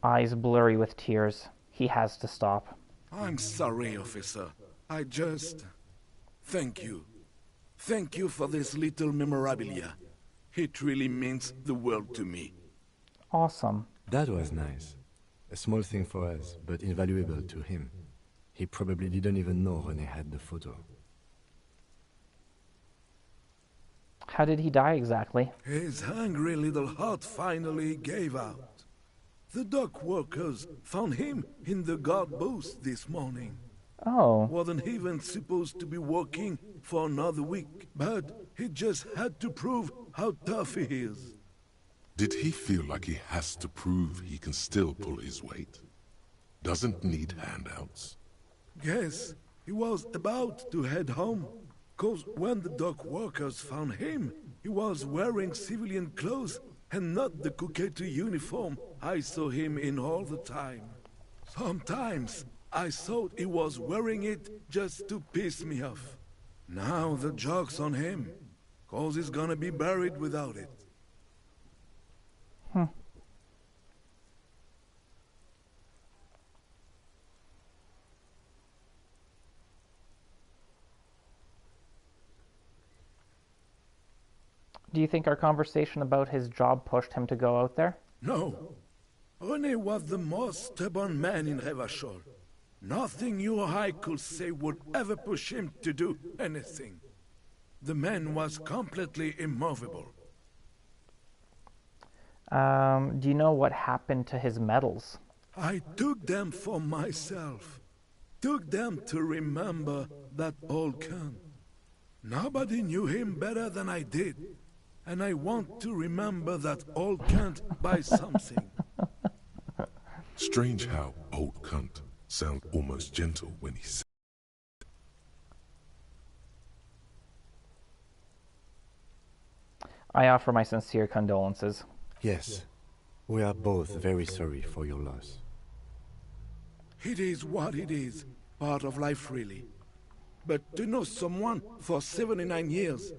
Eyes blurry with tears. He has to stop. I'm sorry, officer. I just... Thank you. Thank you for this little memorabilia. It really means the world to me. Awesome. That was nice. A small thing for us, but invaluable to him. He probably didn't even know René had the photo. How did he die exactly? His hungry little heart finally gave out. The dock workers found him in the guard booth this morning. Oh. Wasn't even supposed to be working for another week, but he just had to prove how tough he is. Did he feel like he has to prove he can still pull his weight? Doesn't need handouts? Yes, he was about to head home. 'Cause when the dock workers found him, he was wearing civilian clothes and not the coquette uniform I saw him in all the time. Sometimes I thought he was wearing it just to piss me off. Now the joke's on him, 'cause he's gonna be buried without it. Do you think our conversation about his job pushed him to go out there? No. René was the most stubborn man in Revachol. Nothing you or I could say would ever push him to do anything. The man was completely immovable. Do you know what happened to his medals? I took them for myself. Took them to remember that old cunt. Nobody knew him better than I did. And I want to remember that old cunt by something. Strange how old cunt sounds almost gentle when he says. I offer my sincere condolences. Yes, we are both very sorry for your loss. It is what it is. Part of life, really. But to know someone for 79 years,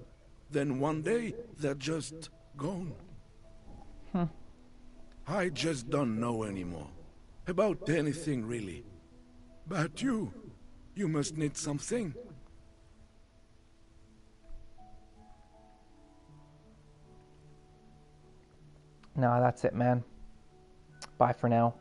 then one day they're just gone. I just don't know anymore. About anything, really. But you must need something. No, that's it, man. Bye for now.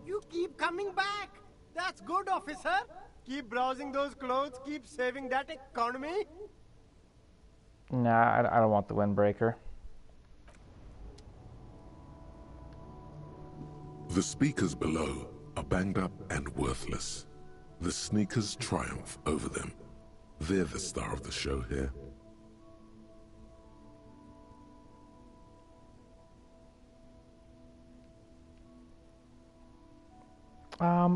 You keep coming back. That's good, officer. Keep browsing those clothes, keep saving that economy. Nah, I don't want the windbreaker. The speakers below are banged up and worthless. The sneakers triumph over them. They're the star of the show here.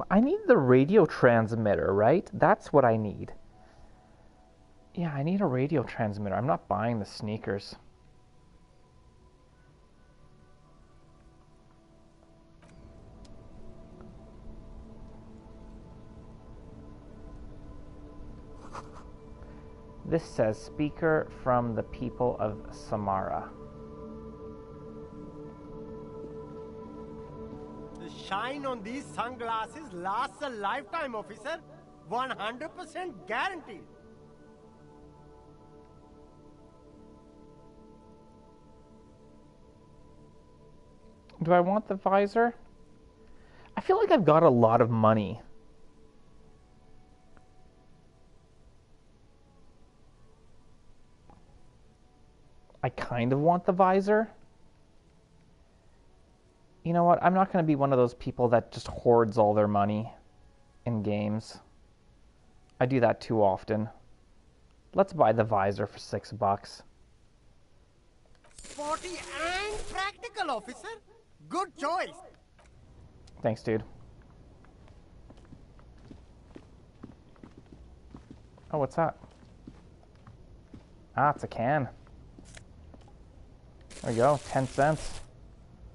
I need the radio transmitter, right? That's what I need. Yeah, I need a radio transmitter. I'm not buying the sneakers. This says, speaker from the people of Samara. The shine on these sunglasses lasts a lifetime, officer. 100% guaranteed. Do I want the visor? I feel like I've got a lot of money. I kind of want the visor. You know what? I'm not going to be one of those people that just hoards all their money in games. I do that too often. Let's buy the visor for $6. Sporty and practical, officer. Good choice. Thanks, dude. Oh, what's that? Ah, it's a can. There we go, 10 cents.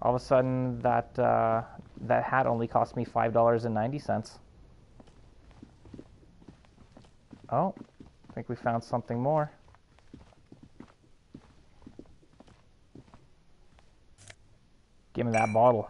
All of a sudden, that hat only cost me $5.90. Oh, I think we found something more. Give me that bottle.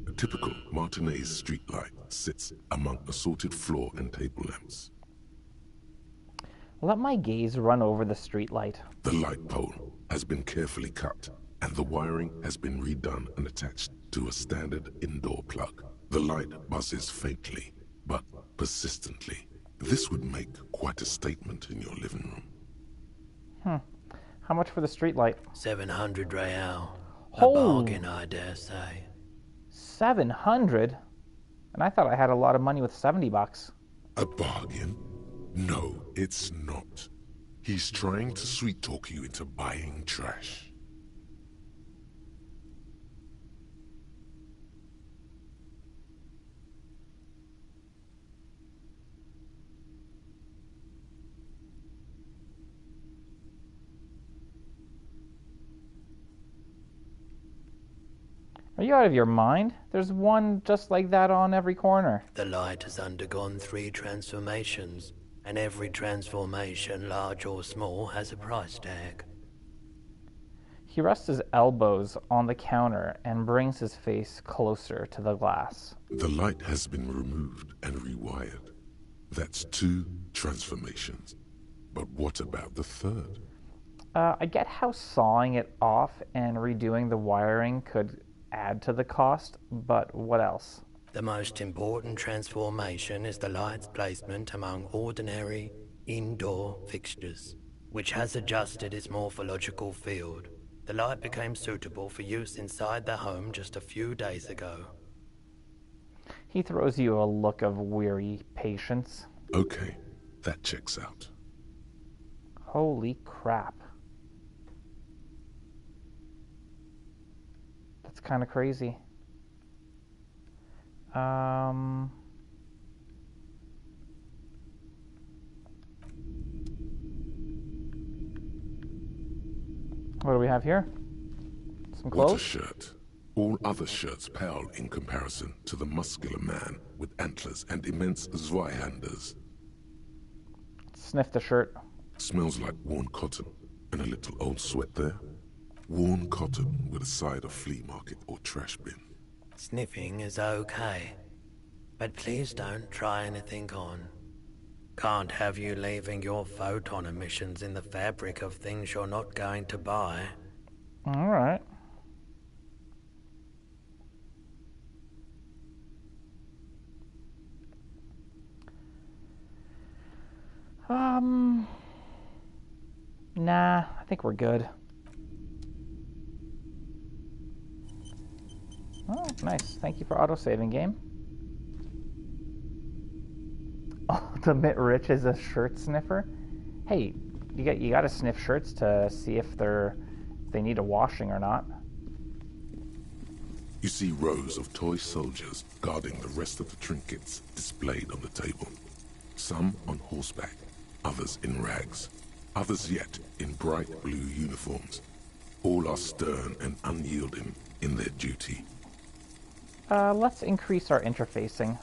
A typical Martinez streetlight sits among assorted floor and table lamps. Let my gaze run over the streetlight. The light pole has been carefully cut, and the wiring has been redone and attached to a standard indoor plug. The light buzzes faintly, but persistently. This would make quite a statement in your living room. How much for the streetlight? 700 real. A Oh. bargain, I dare say. 700? And I thought I had a lot of money with $70. A bargain? No, it's not. He's trying to sweet-talk you into buying trash. Are you out of your mind? There's one just like that on every corner. The light has undergone 3 transformations, and every transformation, large or small, has a price tag. He rests his elbows on the counter and brings his face closer to the glass. The light has been removed and rewired. That's 2 transformations. But what about the third? I get how sawing it off and redoing the wiring could add to the cost, but what else? The most important transformation is the light's placement among ordinary indoor fixtures, which has adjusted its morphological field. The light became suitable for use inside the home just a few days ago. He throws you a look of weary patience. Okay, that checks out. Holy crap. That's kind of crazy. What do we have here? Some clothes? What a shirt. All other shirts pale in comparison to the muscular man with antlers and immense Zweihanders. Sniff the shirt. Smells like worn cotton and a little old sweat there. Worn cotton with a side of flea market or trash bin. Sniffing is okay, but please don't try anything on. Can't have you leaving your photon emissions in the fabric of things you're not going to buy. All right. Nah, I think we're good. Oh, nice. Thank you for auto-saving, game. UltimateRich is a shirt sniffer. Hey, you got to sniff shirts to see if they need a washing or not. You see rows of toy soldiers guarding the rest of the trinkets displayed on the table. Some on horseback, others in rags, others yet in bright blue uniforms. All are stern and unyielding in their duty. Let's increase our interfacing.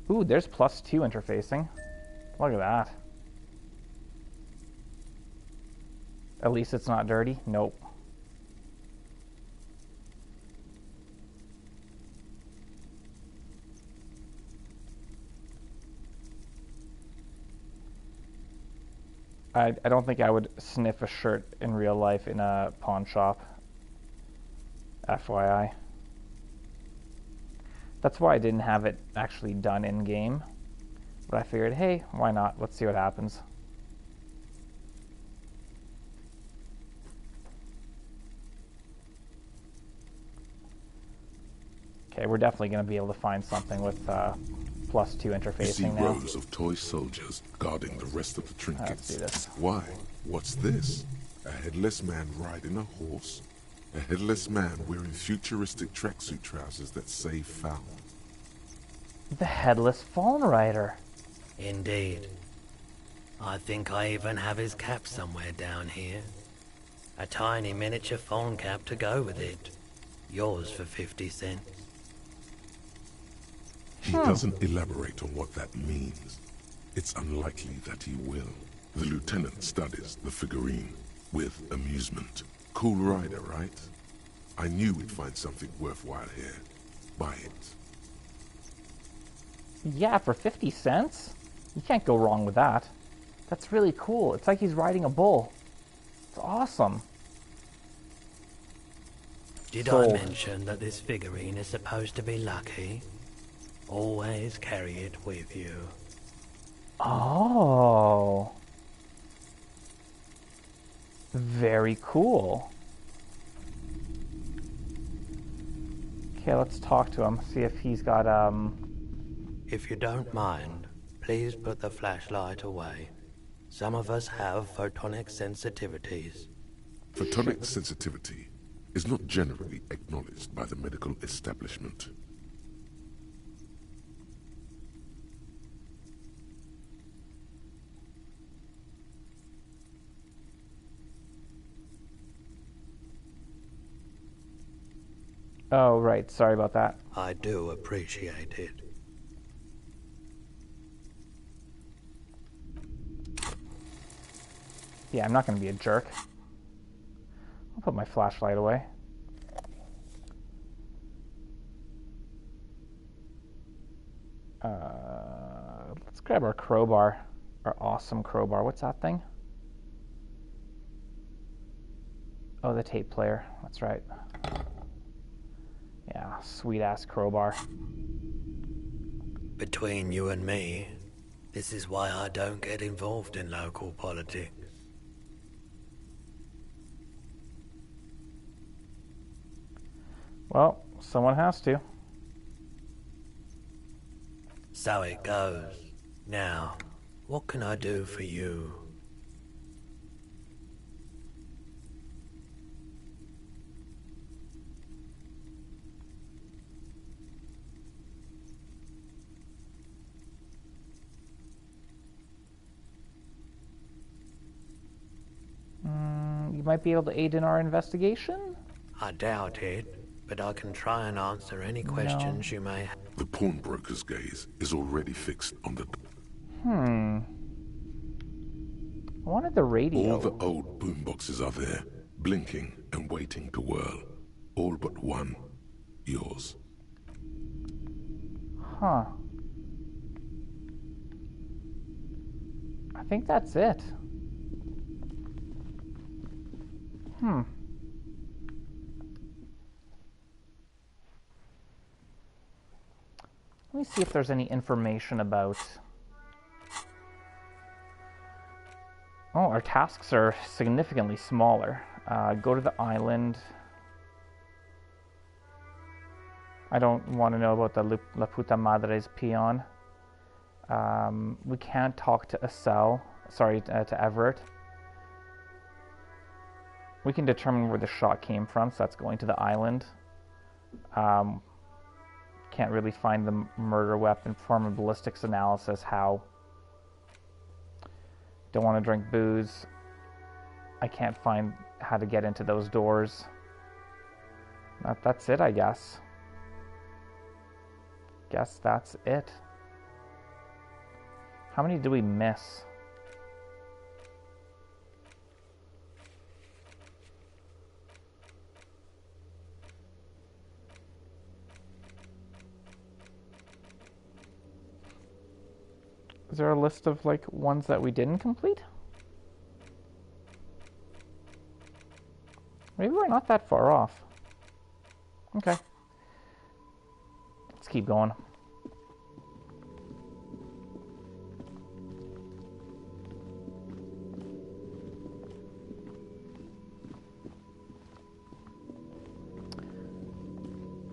Ooh, there's +2 interfacing. Look at that. At least it's not dirty. Nope. I don't think I would sniff a shirt in real life in a pawn shop. FYI. That's why I didn't have it actually done in-game. But I figured, hey, why not? Let's see what happens. Okay, we're definitely going to be able to find something with +2 interfacing you see now. rows of toy soldiers guarding the rest of the trinkets. Let's do this. Why? What's this? A headless man riding a horse? A headless man wearing futuristic tracksuit trousers that say foul. The headless Fallen Rider. Indeed. I think I even have his cap somewhere down here. A tiny miniature phone cap to go with it. Yours for 50 cents. He doesn't elaborate on what that means. It's unlikely that he will. The lieutenant studies the figurine with amusement. Cool rider, right? I knew we'd find something worthwhile here. Buy it. Yeah, for 50 cents? You can't go wrong with that. That's really cool. It's like he's riding a bull. It's awesome. Did Sold. I mention that this figurine is supposed to be lucky? Always carry it with you. Oh. Very cool. Okay, let's talk to him. See if he's got, If you don't mind, please put the flashlight away. Some of us have photonic sensitivities. Photonic sensitivity. is not generally acknowledged by the medical establishment. Oh, right. Sorry about that. I do appreciate it. Yeah, I'm not going to be a jerk. I'll put my flashlight away. Let's grab our crowbar. Our awesome crowbar. What's that thing? Oh, the tape player. That's right. Yeah, sweet-ass crowbar. Between you and me, this is why I don't get involved in local politics. Well, someone has to. So it goes. Now, what can I do for you? You might be able to aid in our investigation? I doubt it, but I can try and answer any questions you may have. The pawnbroker's gaze is already fixed on the... I wanted the radio. All the old boomboxes are there, blinking and waiting to whirl. All but one. Yours. Huh. I think that's it. Let me see if there's any information about... Oh, our tasks are significantly smaller. Go to the island. I don't want to know about the La Puta Madre's peon. We can't talk to Estelle. Sorry, to Everett. We can determine where the shot came from, so that's going to the island. Can't really find the murder weapon. Perform a ballistics analysis. How? Don't want to drink booze. I can't find how to get into those doors. That's it, I guess. Guess that's it. How many do we miss? Is there a list of, like, ones that we didn't complete? Maybe we're not that far off. Okay. Let's keep going.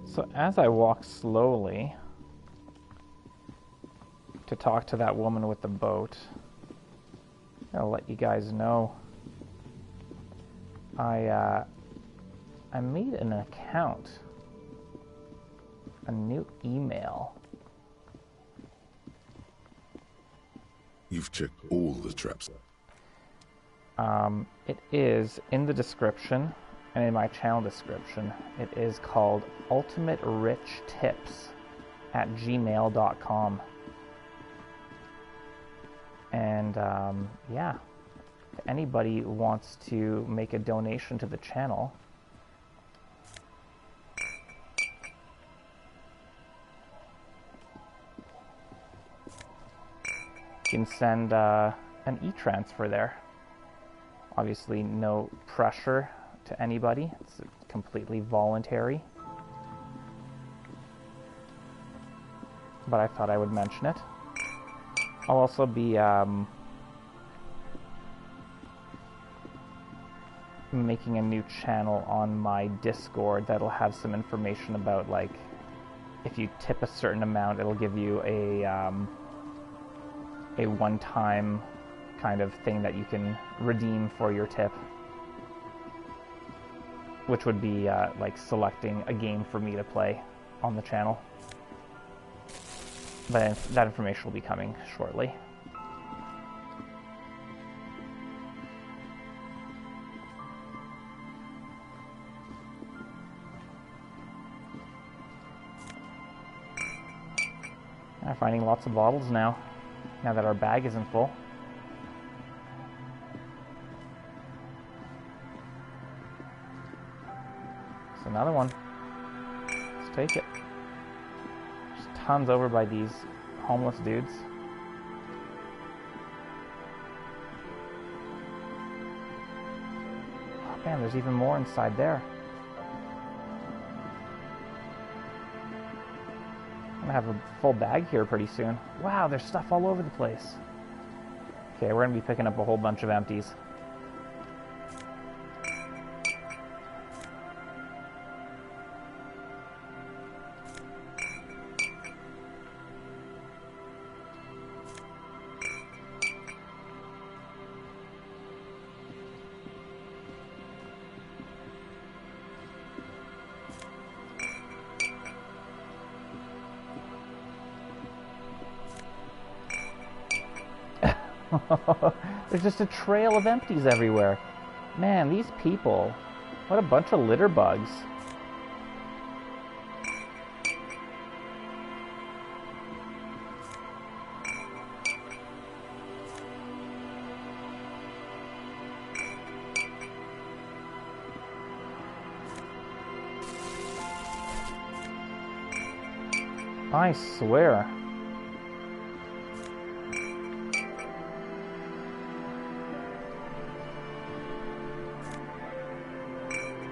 So as I walk slowly to talk to that woman with the boat, I'll let you guys know I made an account, a new email. You've checked all the traps. It is in the description and in my channel description. It is called UltimateRichTips@gmail.com. And yeah, if anybody wants to make a donation to the channel, you can send an e-transfer there. Obviously no pressure to anybody, it's completely voluntary, but I thought I would mention it. I'll also be making a new channel on my Discord that'll have some information about, like, if you tip a certain amount, it'll give you a one-time kind of thing that you can redeem for your tip. which would be like selecting a game for me to play on the channel. But that information will be coming shortly. I'm finding lots of bottles now that our bag isn't full. It's another one. Let's take it. There's tons over by these homeless dudes. Oh man, there's even more inside there. I'm gonna have a full bag here pretty soon. Wow, there's stuff all over the place. Okay, we're gonna be picking up a whole bunch of empties. There's just a trail of empties everywhere. Man, these people, what a bunch of litter bugs. I swear.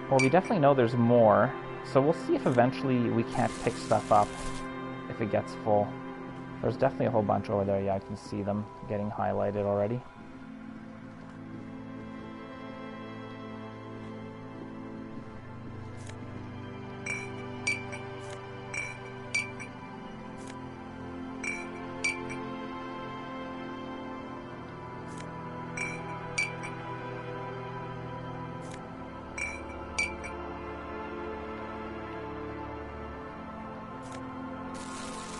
Well, we definitely know there's more, so we'll see if eventually we can't pick stuff up if it gets full. There's definitely a whole bunch over there. Yeah, I can see them getting highlighted already.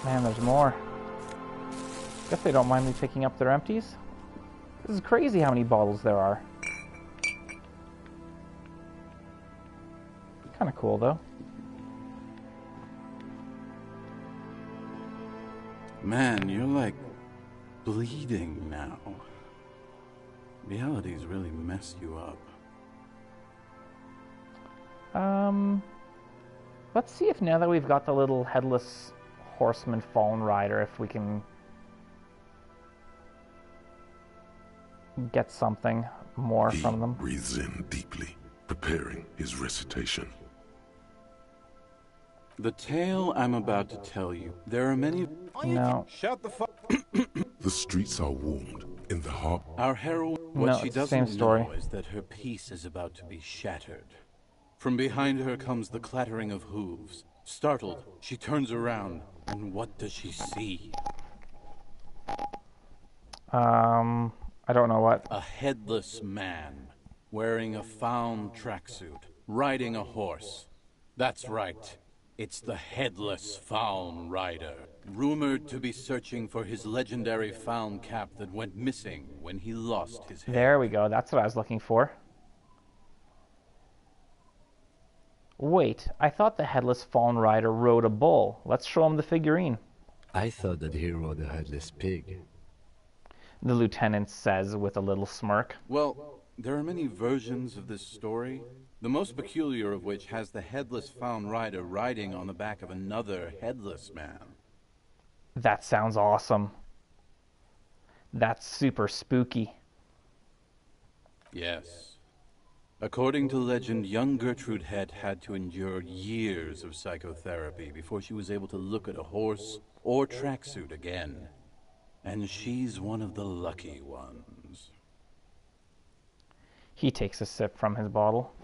Man, there's more. Guess they don't mind me picking up their empties. This is crazy how many bottles there are. Kind of cool, though. Man, you're like bleeding now. Reality's really messed you up. Let's see if now that we've got the little headless horseman fallen rider, if we can get something more from them. He breathes in deeply, preparing his recitation. The tale I'm about to tell you, there are many... No. Shut the fuck... The streets are warmed in the heart. Our heroine, what she doesn't story. know is that her peace is about to be shattered. From behind her comes the clattering of hooves. Startled, she turns around, and what does she see? I don't know what. A headless man, wearing a found tracksuit, riding a horse. That's right. It's the Headless Faun Rider, rumored to be searching for his legendary faun cap that went missing when he lost his head. There we go. That's what I was looking for. Wait, I thought the Headless Faun Rider rode a bull. Let's show him the figurine. I thought that he rode a headless pig. The lieutenant says with a little smirk. Well, there are many versions of this story, the most peculiar of which has the Headless Faun Rider riding on the back of another headless man. That sounds awesome. That's super spooky. Yes. According to legend, young Gertrude Head had to endure years of psychotherapy before she was able to look at a horse or tracksuit again. And she's one of the lucky ones. He takes a sip from his bottle.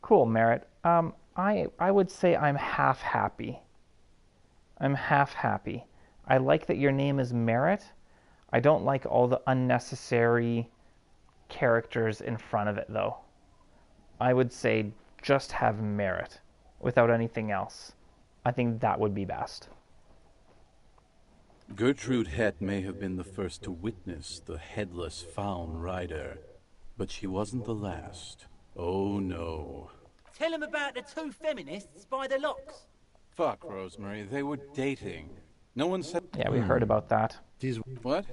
Cool, Merritt. I would say I'm half happy. I'm half happy. I like that your name is Merritt. I don't like all the unnecessary characters in front of it, though. I would say just have merit without anything else. I think that would be best. Gertrude Het may have been the first to witness the headless Faun rider, but she wasn't the last. Oh no. Tell him about the two feminists by the locks. Fuck, Rosemary, they were dating. No one said... Yeah, we heard about that. What?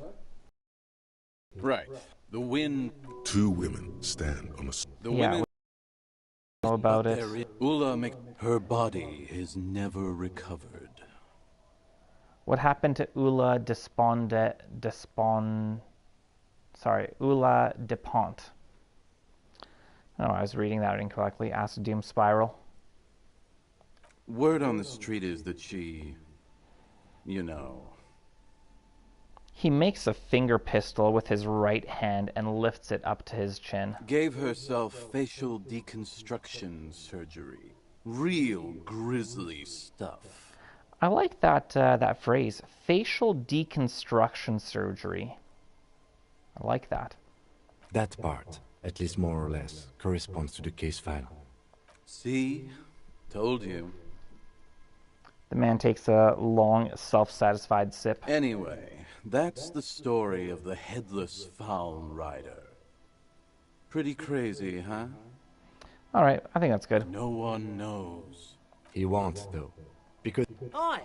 Right. The wind... Two women stand on a... The women... Know about it. Her body is never recovered. What happened to Ula Ula DePont? Oh, I was reading that incorrectly. Asked Doom Spiral. Word on the street is that she... you know... He makes a finger pistol with his right hand and lifts it up to his chin. Gave herself facial deconstruction surgery. Real grisly stuff. I like that phrase, facial deconstruction surgery. I like that. That part, at least more or less, corresponds to the case file. See? Told you. The man takes a long, self-satisfied sip. Anyway, that's the story of the headless Faun rider. Pretty crazy, huh? Alright, I think that's good. No one knows. He won't, though. Because... Aye.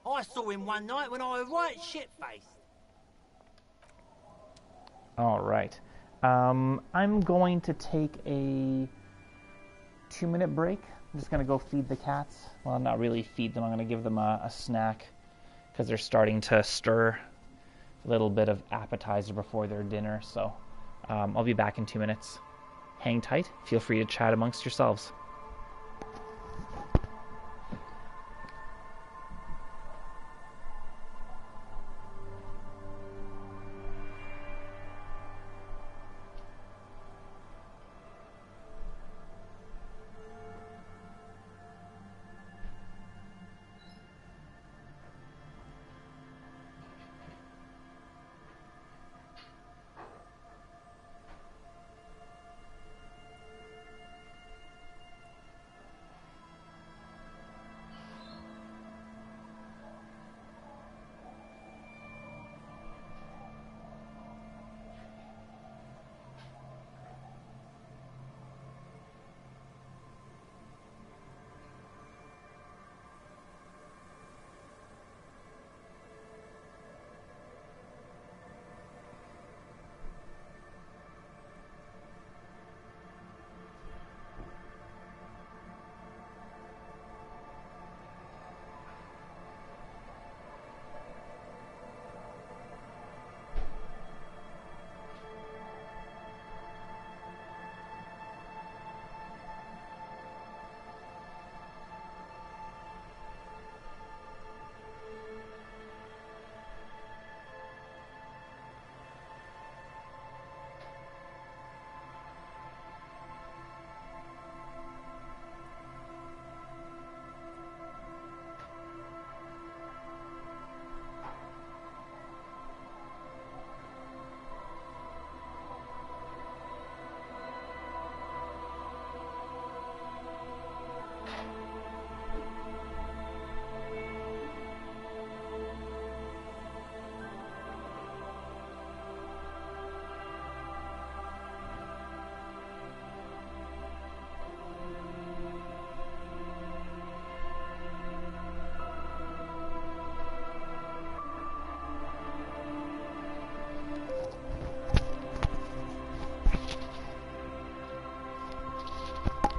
I saw him one night when I was right shit-faced. Alright. I'm going to take a 2-minute break. I'm just going to go feed the cats. Well, not really feed them. I'm going to give them a snack because they're starting to stir. A little bit of appetizer before their dinner. So I'll be back in 2 minutes. Hang tight. Feel free to chat amongst yourselves.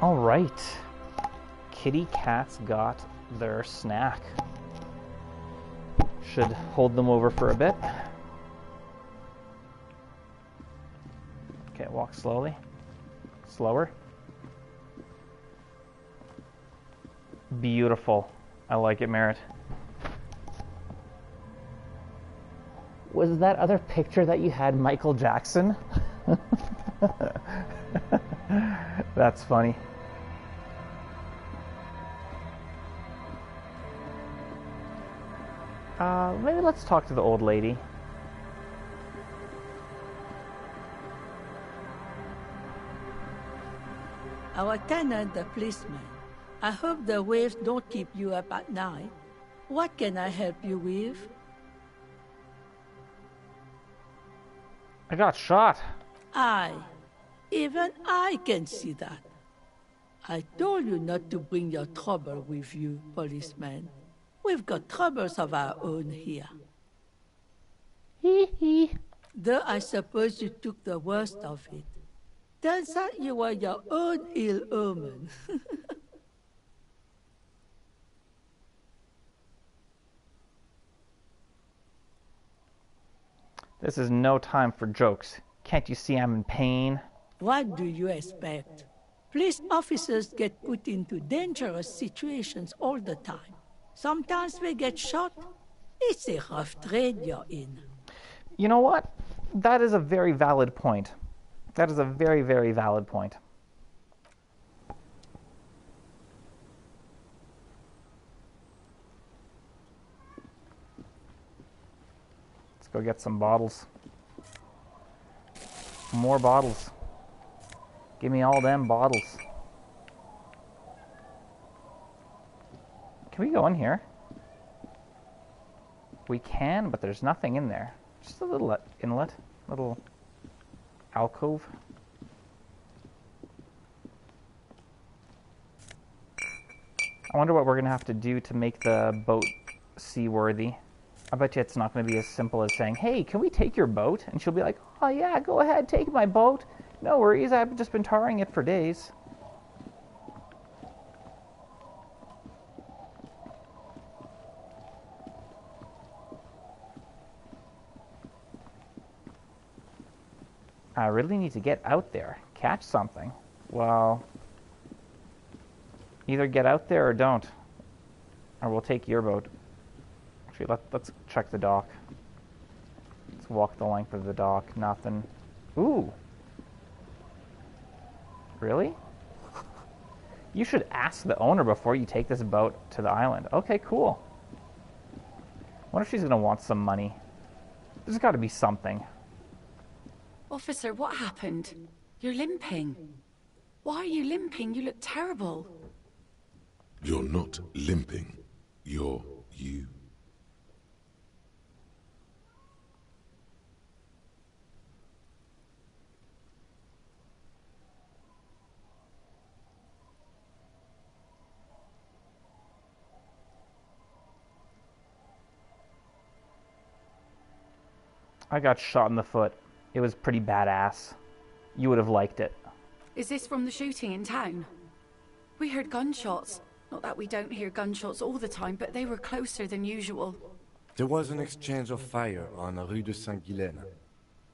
All right. Kitty cats got their snack. Should hold them over for a bit. Okay, walk slowly. Slower. Beautiful. I like it, Merritt. Was that other picture that you had Michael Jackson? That's funny. Maybe let's talk to the old lady. our tenant, the policeman. I hope the waves don't keep you up at night. What can I help you with? I got shot. Even I can see that. I told you not to bring your trouble with you, policeman. We've got troubles of our own here. Hee hee. Though I suppose you took the worst of it. Turns out you were your own ill omen. This is no time for jokes. Can't you see I'm in pain? What do you expect? Police officers get put into dangerous situations all the time. Sometimes they get shot. It's a rough trade you're in. You know what? That is a very valid point. That is a very, very valid point. Let's go get some bottles. More bottles. Give me all them bottles. Can we go in here? We can, but there's nothing in there. Just a little inlet, little alcove. I wonder what we're going to have to do to make the boat seaworthy. I bet you it's not going to be as simple as saying, hey, can we take your boat? And she'll be like, oh yeah, go ahead, take my boat. No worries, I've just been tarring it for days. I really need to get out there, catch something. Well, either get out there or don't. Or we'll take your boat. Actually, let's check the dock. Let's walk the length of the dock. Nothing. Ooh. Really? You should ask the owner before you take this boat to the island. Okay, cool. Wonder if she's going to want some money. There's got to be something. Officer, what happened? You're limping. Why are you limping? You look terrible. You're not limping. You're you. I got shot in the foot. It was pretty badass. You would have liked it. Is this from the shooting in town? We heard gunshots. Not that we don't hear gunshots all the time, but they were closer than usual. There was an exchange of fire on Rue de Saint-Guylaine.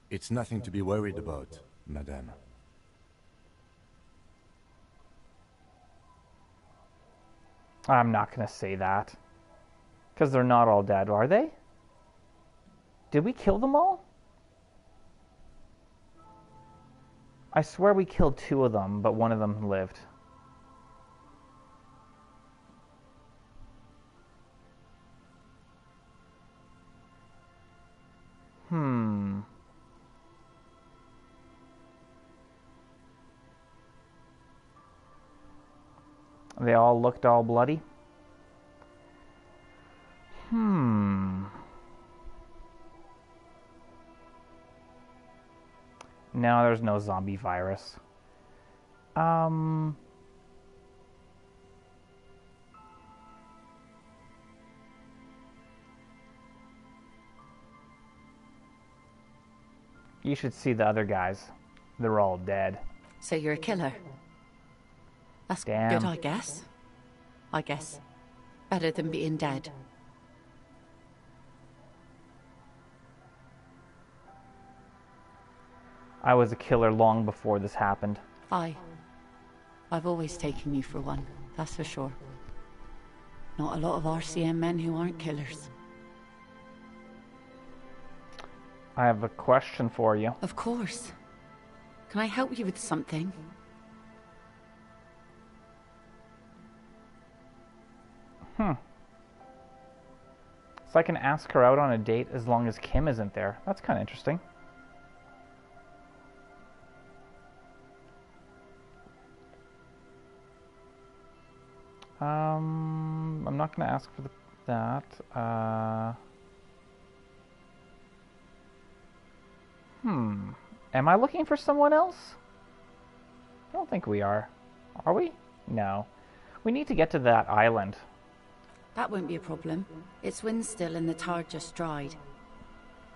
It's nothing to be worried about, madame. I'm not going to say that. Because they're not all dead, are they? Did we kill them all? I swear we killed 2 of them, but one of them lived. They all looked all bloody? No, there's no zombie virus. You should see the other guys. They're all dead. So you're a killer? That's Damn. good, I guess. I guess. Better than being dead. I was a killer long before this happened. I've always taken you for one, that's for sure. Not a lot of RCM men who aren't killers. I have a question for you. Of course. Can I help you with something? So I can ask her out on a date as long as Kim isn't there. That's kind of interesting. I'm not going to ask for that. Am I looking for someone else? I don't think we are. Are we? No. We need to get to that island. That won't be a problem. It's wind still and the tide just dried.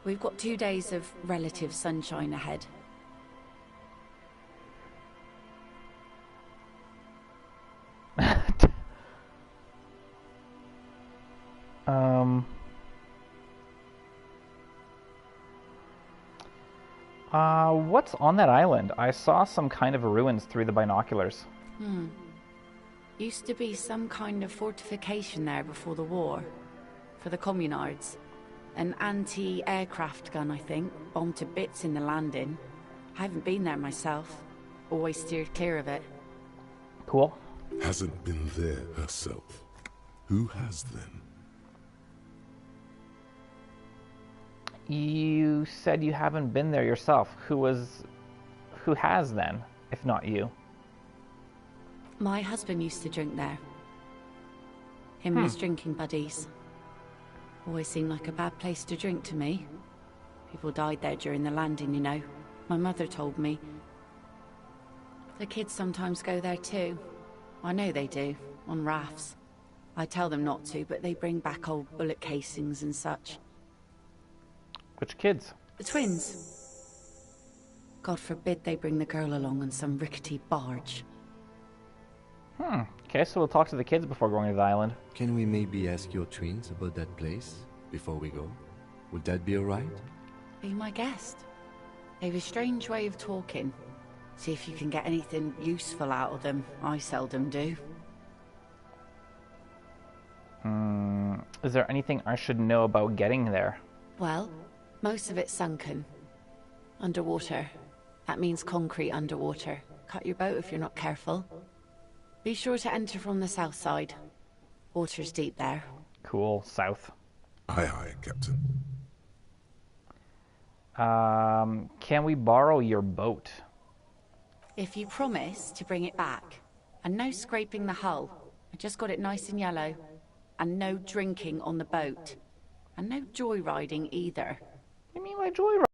We've got 2 days of relative sunshine ahead. What's on that island? I saw some kind of ruins through the binoculars. Used to be some kind of fortification there before the war. For the communards. An anti-aircraft gun, I think, bombed to bits in the landing. I haven't been there myself. Always steered clear of it. Cool. Hasn't been there herself. Who has then? You said you haven't been there yourself. Who has then, if not you? My husband used to drink there. Him and his drinking buddies. Always seemed like a bad place to drink to me. People died there during the landing, you know. My mother told me. The kids sometimes go there too. I know they do, on rafts. I tell them not to, but they bring back old bullet casings and such. Which kids? The twins. God forbid they bring the girl along on some rickety barge. Okay, so we'll talk to the kids before going to the island. Can we maybe ask your twins about that place before we go? Would that be alright? Be my guest. They've a strange way of talking. See if you can get anything useful out of them. I seldom do. Is there anything I should know about getting there? Well, most of it's sunken. Underwater. That means concrete underwater. Cut your boat if you're not careful. Be sure to enter from the south side. Water's deep there. Cool, south. Aye, aye, Captain. Can we borrow your boat? If you promise to bring it back. And no scraping the hull. I just got it nice and yellow. And no drinking on the boat. And no joyriding either. What do you mean by joyride?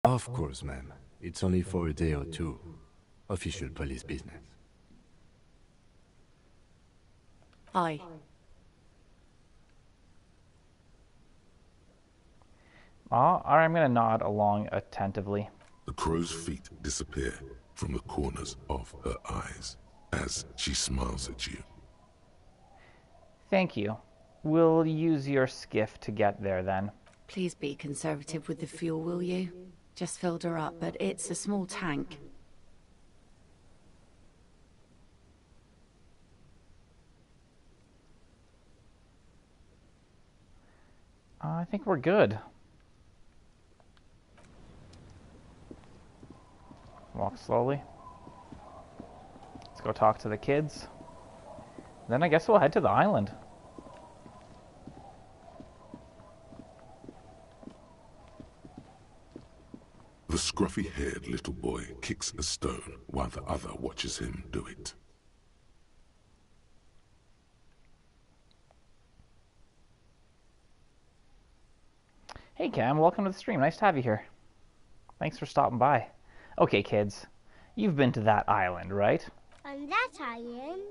Of course, ma'am. It's only for a day or two. Official police business. Aye. I'm going to nod along attentively. The crow's feet disappear from the corners of her eyes as she smiles at you. Thank you. We'll use your skiff to get there then. Please be conservative with the fuel, will you? Just filled her up, but it's a small tank. I think we're good. Walk slowly. Let's go talk to the kids. Then I guess we'll head to the island. The scruffy-haired little boy kicks a stone while the other watches him do it. Hey Cam, welcome to the stream. Nice to have you here. Thanks for stopping by. Okay, kids. You've been to that island, right? On that island?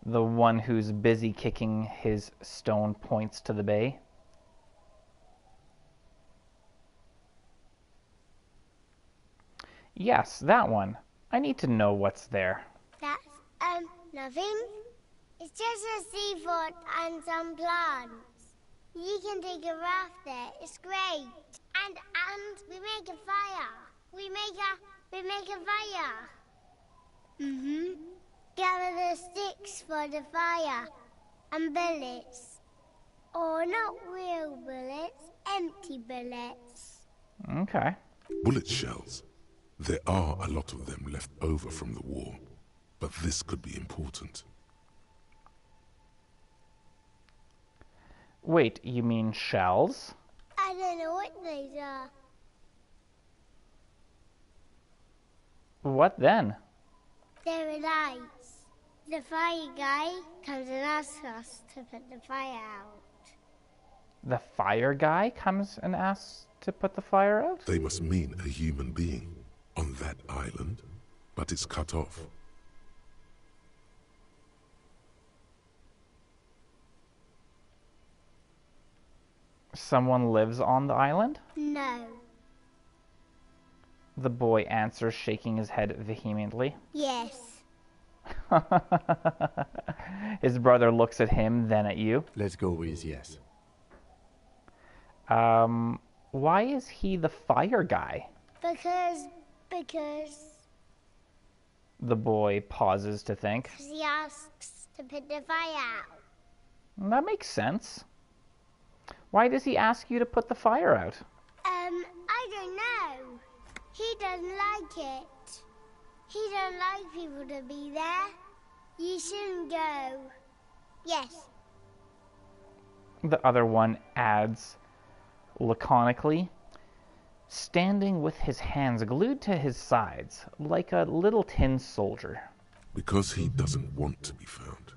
The one who's busy kicking his stone points to the bay? Yes, that one. I need to know what's there. That's, nothing. It's just a seafort and some plants. You can take a raft there. It's great. And we make a fire. We make a fire. Gather the sticks for the fire. And bullets. Or not real bullets, empty bullets. Okay. Bullet shells. There are a lot of them left over from the war, but this could be important. Wait, you mean shells? I don't know what these are. What then? They're lights. The fire guy comes and asks us to put the fire out. The fire guy comes and asks to put the fire out? They must mean a human being on that island, but it's cut off. Someone lives on the island? No. The boy answers, shaking his head vehemently. Yes. His brother looks at him, then at you. Let's go with yes. Why is he the fire guy? Because The boy pauses to think. he asks to put the fire out. That makes sense. Why does he ask you to put the fire out? I don't know. He doesn't like it. He don't like people to be there. You shouldn't go. Yes. The other one adds laconically, standing with his hands glued to his sides, like a little tin soldier. Because he doesn't want to be found.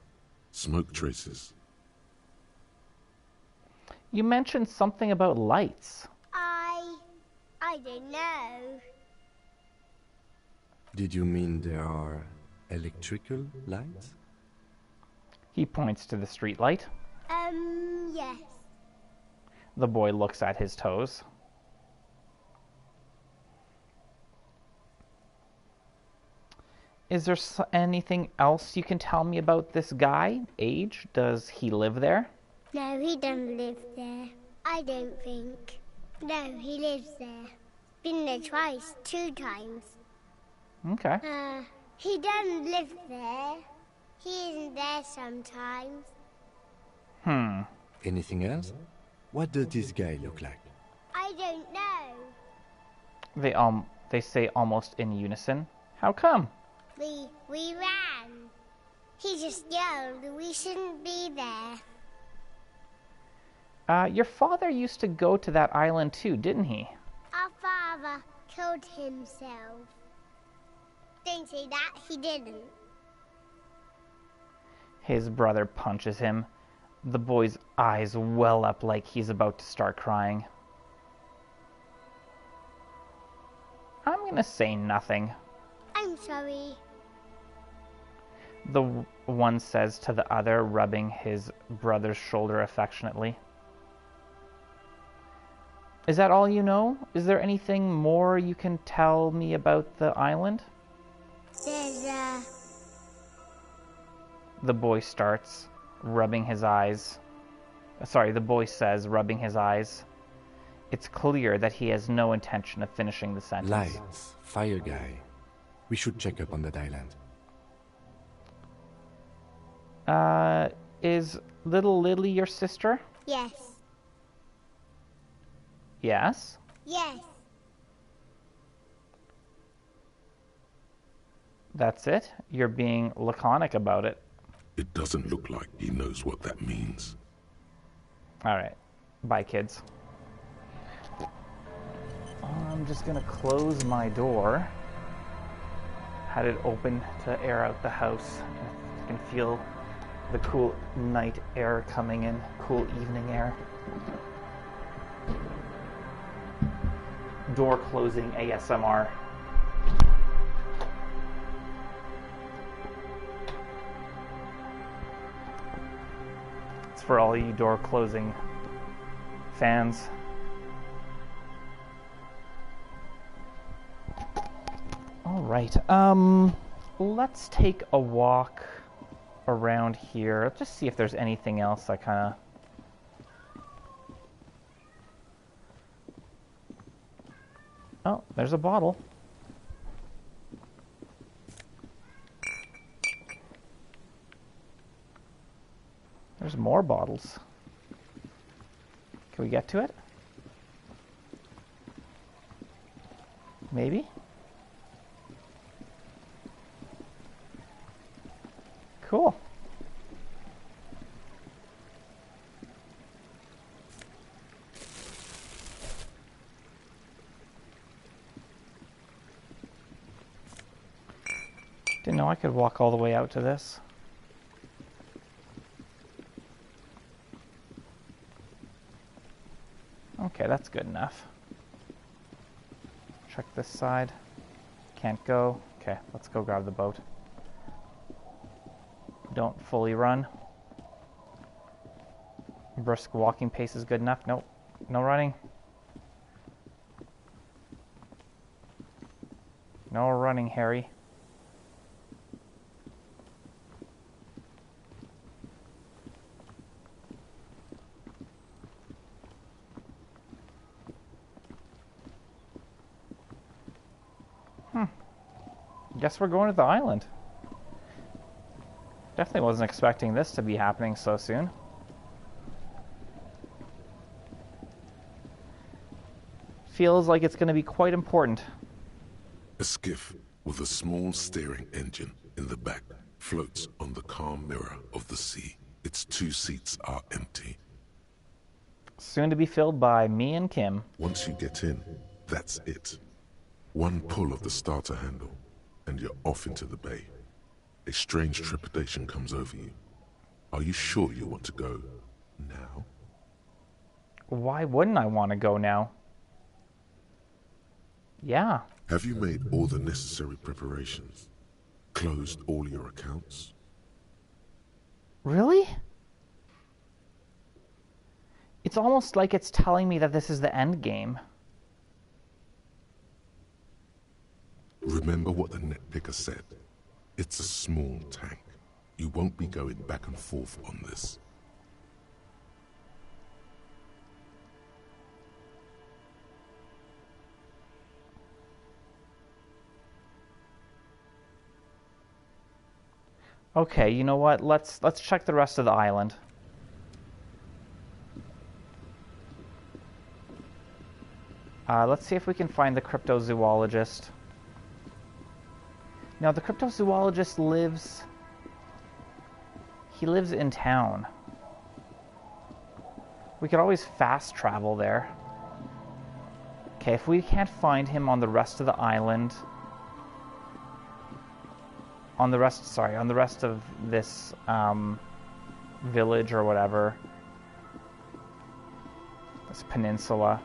Smoke traces. You mentioned something about lights. I don't know. Did you mean there are electrical lights? He points to the street light. Yes. The boy looks at his toes. Is there anything else you can tell me about this guy? Age? Does he live there? No, he doesn't live there. I don't think. No, he lives there. Been there twice, 2 times. Okay. He doesn't live there. He isn't there sometimes. Anything else? What does this guy look like? I don't know. They say almost in unison. How come? We ran. He just yelled we shouldn't be there. Your father used to go to that island too, didn't he? Our father killed himself. Don't say that, he didn't. His brother punches him. The boy's eyes well up like he's about to start crying. I'm gonna say nothing. I'm sorry. The one says to the other, rubbing his brother's shoulder affectionately. Is that all you know? Is there anything more you can tell me about the island? The boy starts, rubbing his eyes. Sorry, the boy says, rubbing his eyes. It's clear that he has no intention of finishing the sentence. Lights, fire guy. We should check up on that island. Is little Lily your sister? Yes. Yes? Yes. That's it? You're being laconic about it. It doesn't look like he knows what that means. Alright. Bye, kids. I'm just gonna close my door. Had it open to air out the house. I can feel the cool night air coming in. Cool evening air. Door closing ASMR. It's for all you door closing fans. All right. Let's take a walk around here. Just see if there's anything else I kind of... Oh, there's a bottle. There's more bottles. Can we get to it? Maybe? Cool. Didn't know I could walk all the way out to this. Okay, that's good enough. Check this side. Can't go. Okay, let's go grab the boat. Don't fully run. Brisk walking pace is good enough. Nope. No running. No running, Harry. Guess we're going to the island. Definitely wasn't expecting this to be happening so soon. Feels like it's going to be quite important. A skiff with a small steering engine in the back floats on the calm mirror of the sea. Its 2 seats are empty. Soon to be filled by me and Kim. Once you get in, that's it. One pull of the starter handle, and you're off into the bay. A strange trepidation comes over you. Are you sure you want to go now? Why wouldn't I want to go now? Yeah. Have you made all the necessary preparations? Closed all your accounts? Really? It's almost like it's telling me that this is the end game. Remember what the netpicker said. It's a small tank. You won't be going back and forth on this. Okay, you know what? Let's check the rest of the island. Let's see if we can find the cryptozoologist. Now, the cryptozoologist lives... He lives in town. We could always fast travel there. Okay, if we can't find him on the rest of the island... On the rest of this, village or whatever. This peninsula.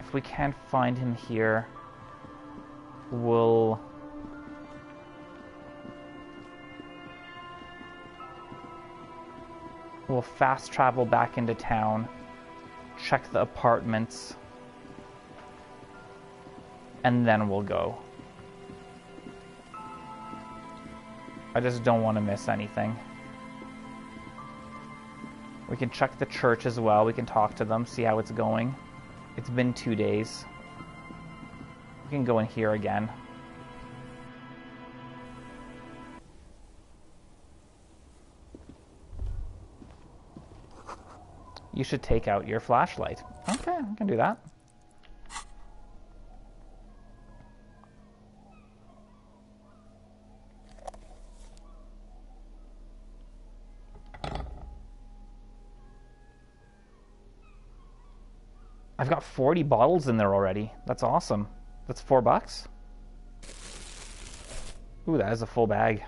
If we can't find him here, we'll fast travel back into town, check the apartments, and then we'll go. I just don't want to miss anything. We can check the church as well. We can talk to them, see how it's going. It's been 2 days. We can go in here again. You should take out your flashlight. Okay, I can do that. I've got 40 bottles in there already. That's awesome. That's $4. Ooh, that is a full bag.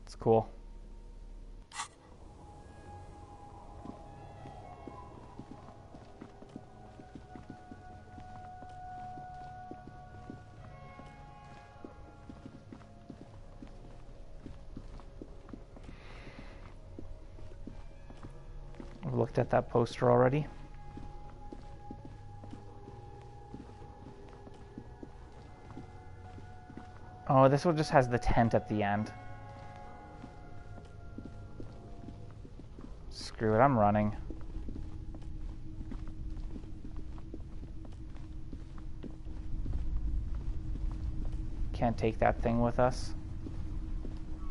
That's cool. I've looked at that poster already. Oh, this one just has the tent at the end. Screw it, I'm running. Can't take that thing with us.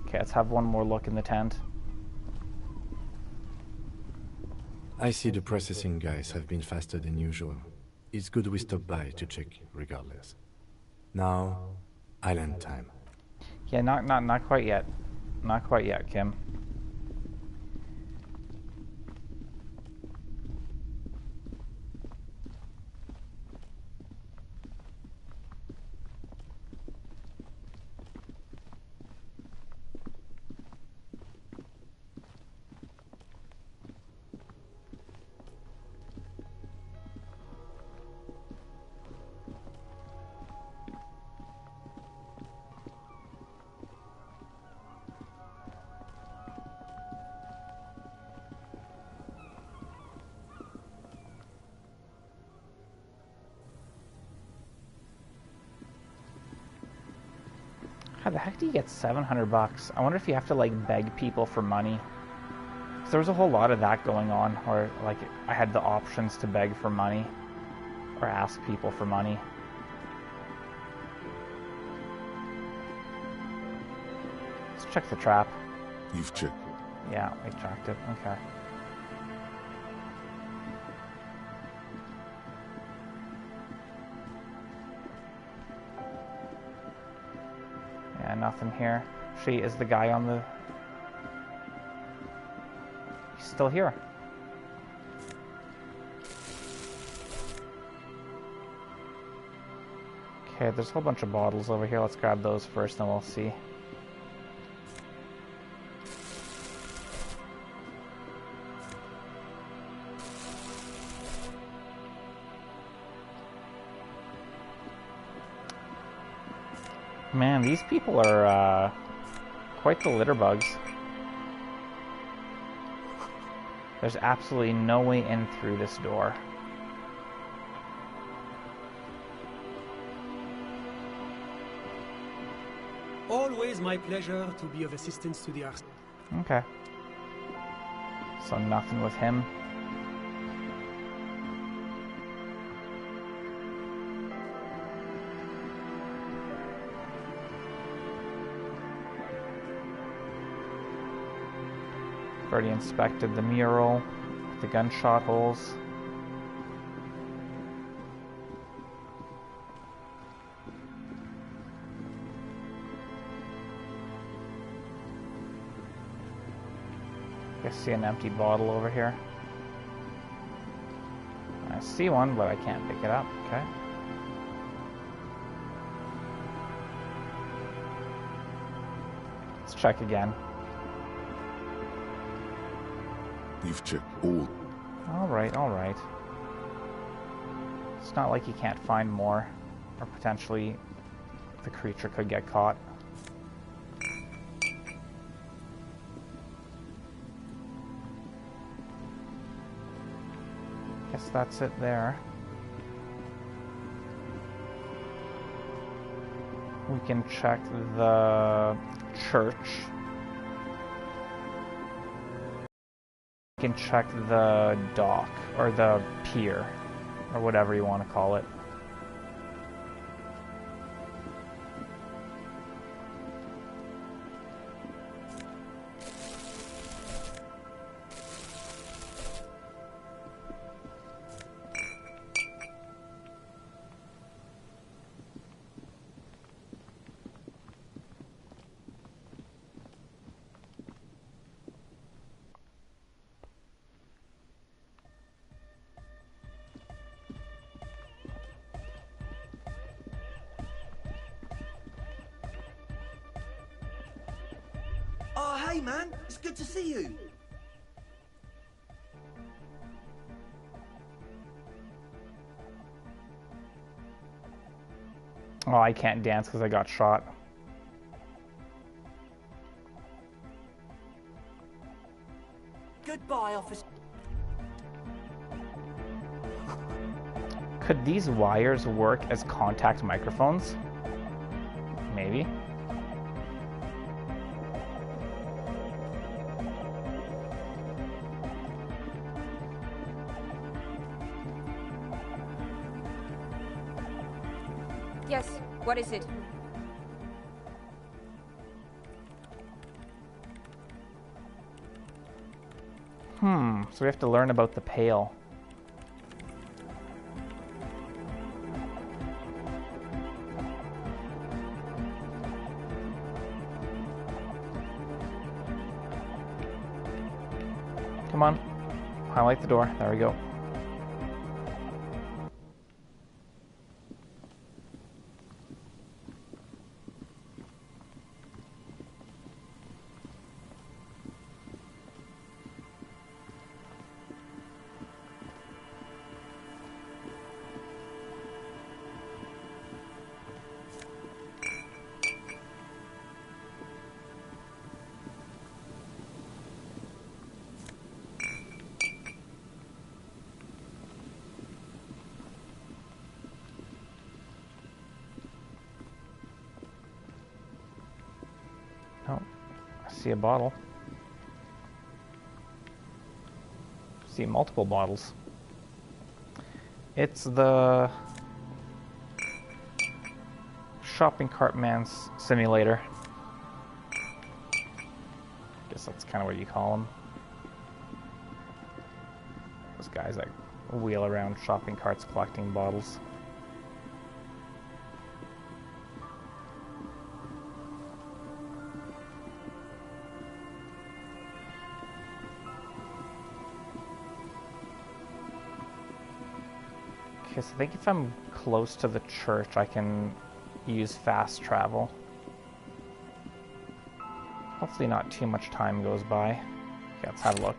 Okay, let's have one more look in the tent. I see the processing guys have been faster than usual. It's good we stop by to check regardless. Now, island time. Yeah, not quite yet. Not quite yet, Kim. How the heck do you get 700 bucks? I wonder if you have to, like, beg people for money. 'Cause there was a whole lot of that going on, where, like, I had the options to beg for money. Or ask people for money. Let's check the trap. You've checked. Yeah, we tracked it. Okay. Yeah, nothing here. She is the guy on the... He's still here. Okay, there's a whole bunch of bottles over here. Let's grab those first, and we'll see. Man, these people are quite the litter bugs. There's absolutely no way in through this door. Always my pleasure to be of assistance to the arts. Okay. So nothing with him. Already inspected the mural, the gunshot holes. I see an empty bottle over here. I see one, but I can't pick it up. Okay. Let's check again. You've checked all. Alright, alright. It's not like you can't find more, or potentially the creature could get caught. Guess that's it there. We can check the church. We can check the dock, or the pier, or whatever you want to call it. Oh, hey man, it's good to see you. Oh, I can't dance because I got shot. Goodbye, officer. Could these wires work as contact microphones? Maybe. Yes, what is it? So we have to learn about the Pale. Come on. Highlight the door. There we go. see a bottle. See multiple bottles. It's the shopping cart man's simulator. Guess that's kind of what you call them. Those guys that wheel around shopping carts collecting bottles. Okay, so I think if I'm close to the church, I can use fast travel. Hopefully not too much time goes by. Okay, let's have a look.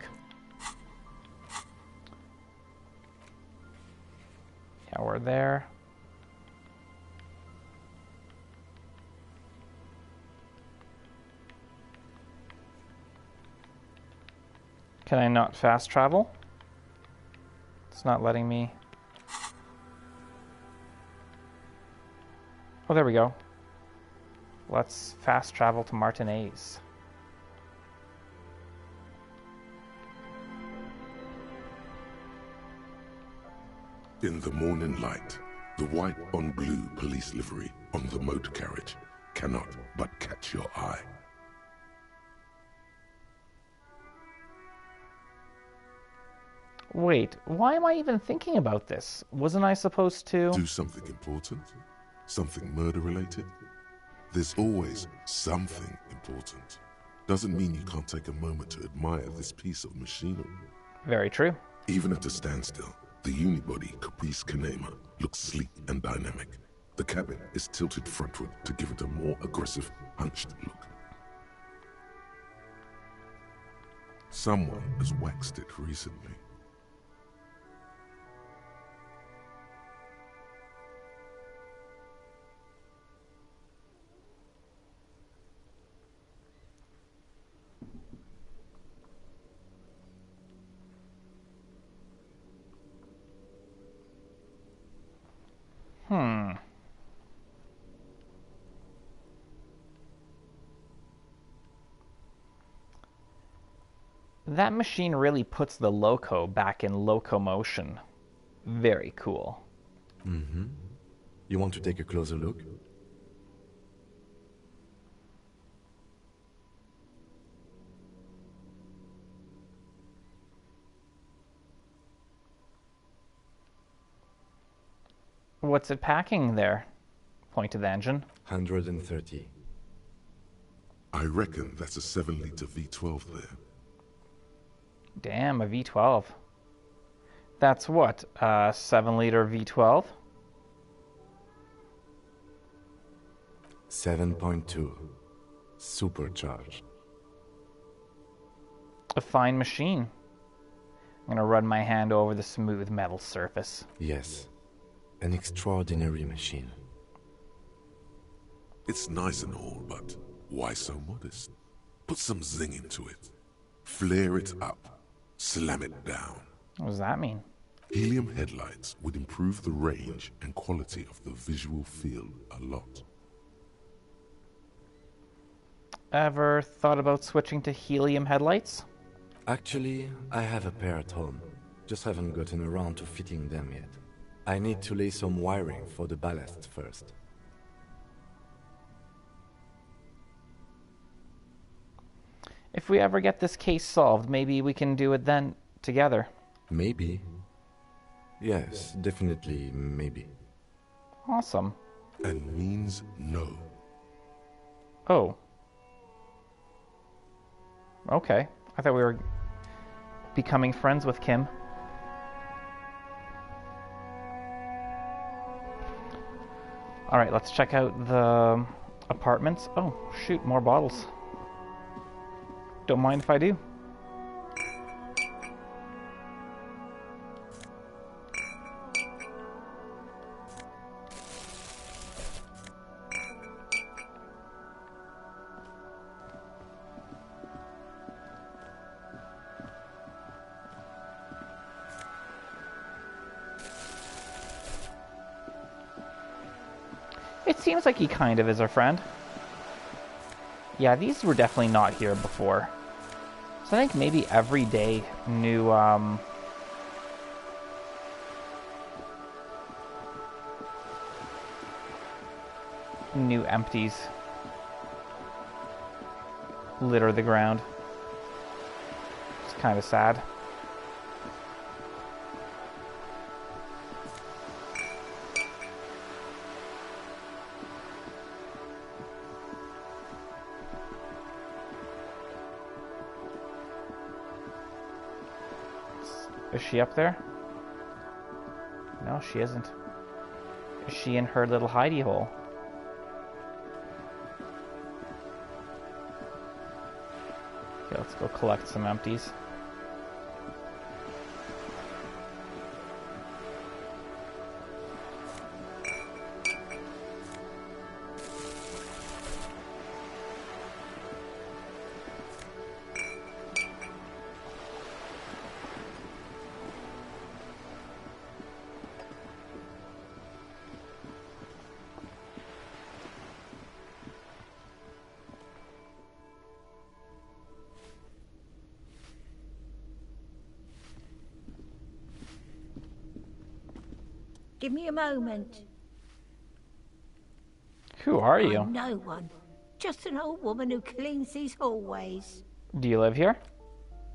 Yeah, we're there. Can I not fast travel? It's not letting me. Oh, there we go. Let's fast travel to Martinez. In the morning light, the white on blue police livery on the motor carriage cannot but catch your eye. Wait, why am I even thinking about this? Wasn't I supposed to... Do something important? Something murder-related? There's always something important. Doesn't mean you can't take a moment to admire this piece of machinery. Very true. Even at a standstill, the unibody Caprice Kanema looks sleek and dynamic. The cabin is tilted frontward to give it a more aggressive, hunched look. Someone has waxed it recently. That machine really puts the loco back in locomotion. Very cool. Mm-hmm. You want to take a closer look? What's it packing there? Point to the engine. 130. I reckon that's a 7-liter V12 there. Damn, a V12. That's what, a 7-liter V12? 7.2. Supercharged. A fine machine. I'm gonna run my hand over the smooth metal surface. Yes. An extraordinary machine. It's nice and all, but why so modest? Put some zing into it. Flare it up. Slam it down. What does that mean? Helium headlights would improve the range and quality of the visual field a lot. Ever thought about switching to helium headlights? Actually, I have a pair at home. Just haven't gotten around to fitting them yet. I need to lay some wiring for the ballast first. If we ever get this case solved, maybe we can do it then together. Maybe. Yes, definitely maybe. Awesome. And means no. Oh. Okay. I thought we were becoming friends with Kim. Alright, let's check out the apartments. Oh, shoot, more bottles. Don't mind if I do. It seems like he kind of is our friend. Yeah, these were definitely not here before. So I think maybe every day new, new empties litter the ground. It's kind of sad. Is she up there? No, she isn't. Is she in her little hidey hole? Okay, let's go collect some empties. Give me a moment. Who are you? I'm no one. Just an old woman who cleans these hallways. Do you live here?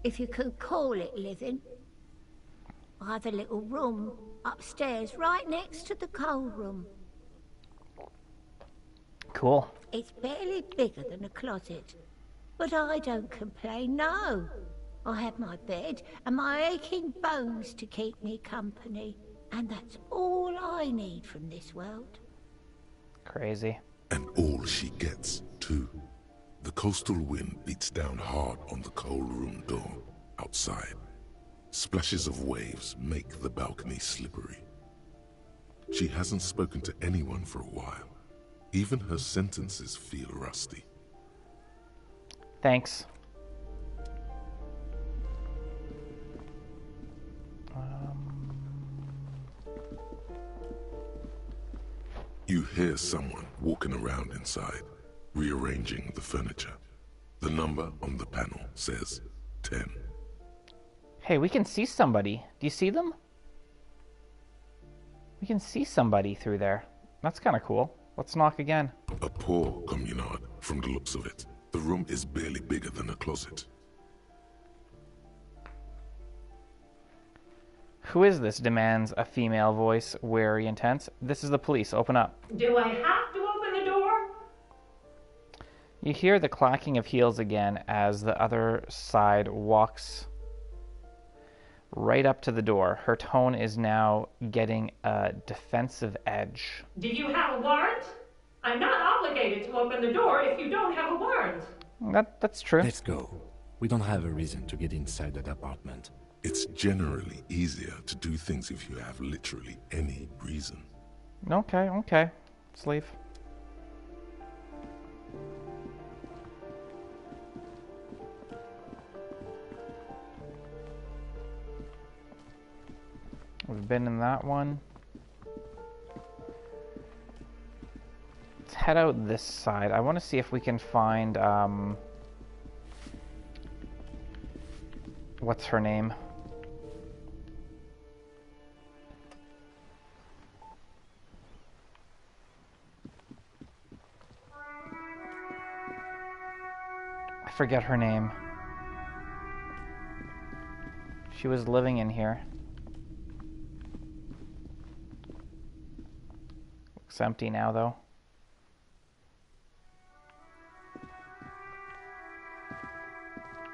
If you can call it living. I have a little room upstairs right next to the coal room. Cool. It's barely bigger than a closet. But I don't complain, no. I have my bed and my aching bones to keep me company. And that's all I need from this world. Crazy. And all she gets, too. The coastal wind beats down hard on the coal room door outside. Splashes of waves make the balcony slippery. She hasn't spoken to anyone for a while. Even her sentences feel rusty. Thanks. You hear someone walking around inside, rearranging the furniture. The number on the panel says 10. Hey, we can see somebody. Do you see them? We can see somebody through there. That's kind of cool. Let's knock again. A poor communard, from the looks of it. The room is barely bigger than a closet. Who is this? Demands a female voice, wary and tense. This is the police. Open up. Do I have to open the door? You hear the clacking of heels again as the other side walks right up to the door. Her tone is now getting a defensive edge. Do you have a warrant? I'm not obligated to open the door if you don't have a warrant. That's true. Let's go. We don't have a reason to get inside that apartment. It's generally easier to do things if you have literally any reason. Okay. Let's leave. We've been in that one. Let's head out this side. I want to see if we can find, what's her name? I forget her name. She was living in here. Looks empty now, though.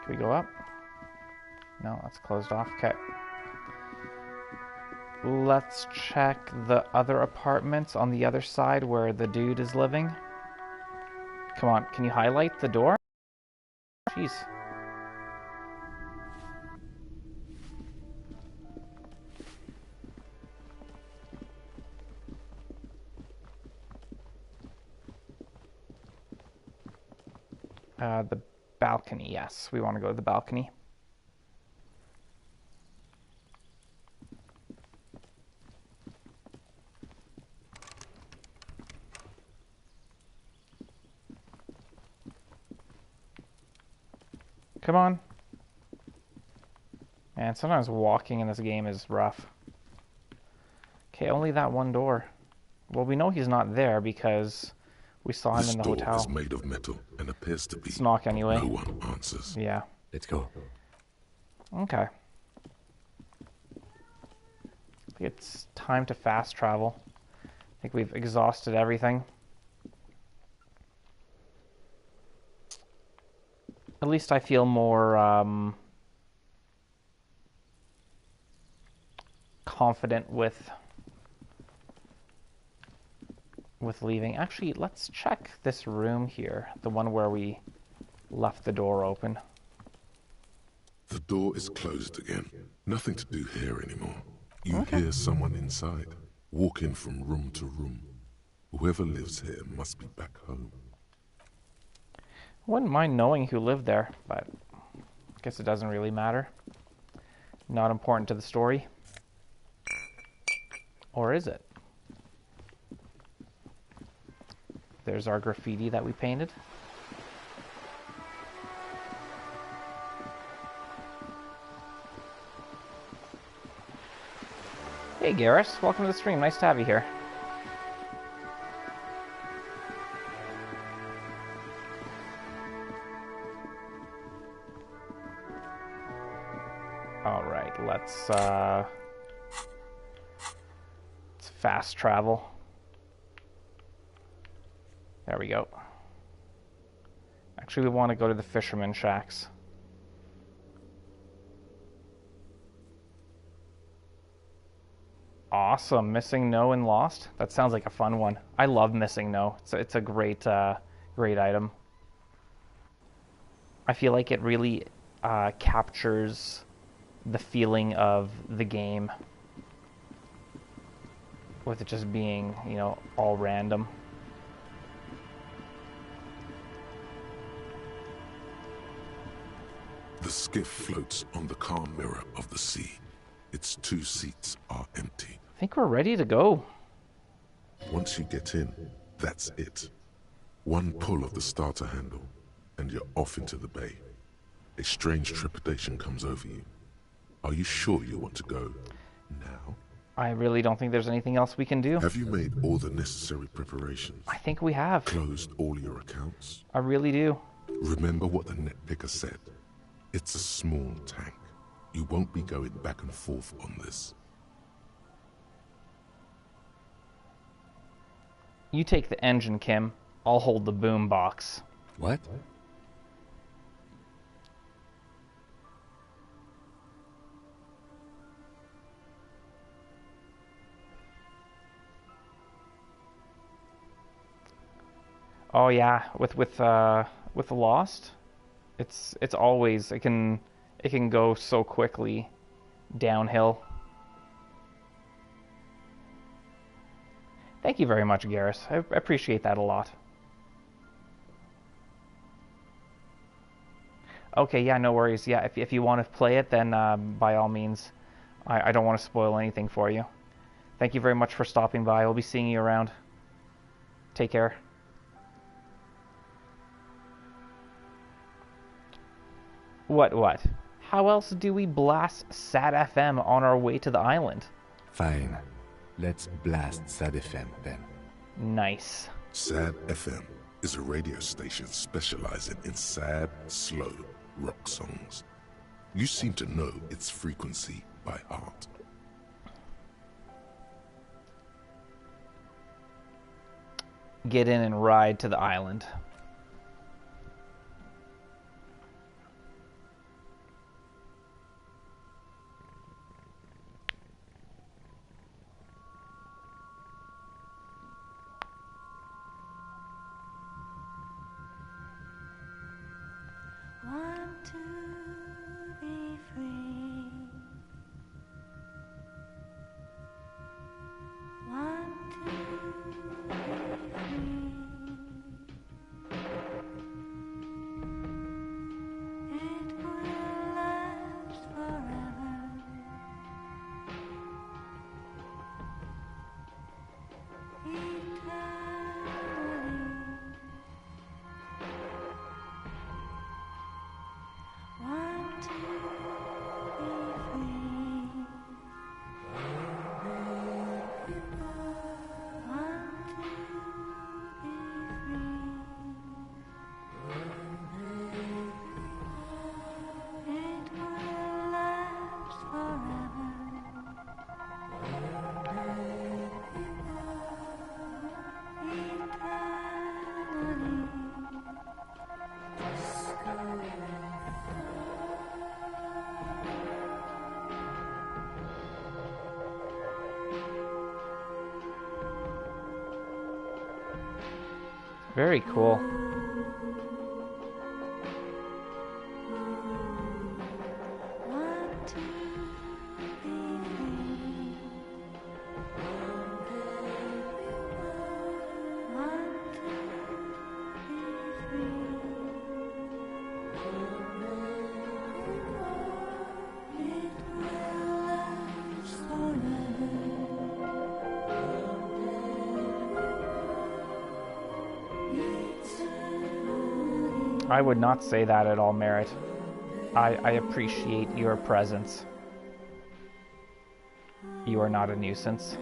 Can we go up? No, that's closed off. Okay. Let's check the other apartments on the other side where the dude is living. Come on, can you highlight the door? Jeez. The balcony, yes. We want to go to the balcony. Come on. Man, sometimes walking in this game is rough. Okay, only that one door. Well, we know he's not there because we saw him in the hotel. This door is made of metal and appears to be. Let's knock anyway. No one answers. Yeah. Let's go. Okay. I think it's time to fast travel. I think we've exhausted everything. At least I feel more confident with leaving. Actually, let's check this room here, the one where we left the door open. The door is closed again. Nothing to do here anymore. You hear someone inside, walking from room to room. Whoever lives here must be back home. Wouldn't mind knowing who lived there, but I guess it doesn't really matter. Not important to the story. Or is it? There's our graffiti that we painted. Hey Garrus, welcome to the stream. Nice to have you here. Alright, let's fast travel. There we go. Actually, we want to go to the fisherman shacks. Awesome. Missing No and Lost. That sounds like a fun one. I love Missing No. It's a great great item. I feel like it really captures the feeling of the game with it just being, you know, all random. The skiff floats on the calm mirror of the sea. Its 2 seats are empty. I think we're ready to go. Once you get in, that's it. One pull of the starter handle, and you're off into the bay. A strange trepidation comes over you. Are you sure you want to go now? I really don't think there's anything else we can do. Have you made all the necessary preparations? I think we have. Closed all your accounts? I really do. Remember what the netpicker said. It's a small tank. You won't be going back and forth on this. You take the engine, Kim. I'll hold the boom box. What? Oh yeah, with Lost, it's always it can go so quickly downhill. Thank you very much, Garrus. I appreciate that a lot. Okay, yeah, no worries. Yeah, if you want to play it, then by all means. I don't want to spoil anything for you. Thank you very much for stopping by. I'll be seeing you around. Take care. What? How else do we blast Sad FM on our way to the island? Fine. Let's blast Sad FM then. Nice. Sad FM is a radio station specializing in sad, slow rock songs. You seem to know its frequency by heart. Get in and ride to the island. Want to be free. Want to be free. It will last forever. Eternally. Very cool. I would not say that at all, Merritt. I appreciate your presence. You are not a nuisance.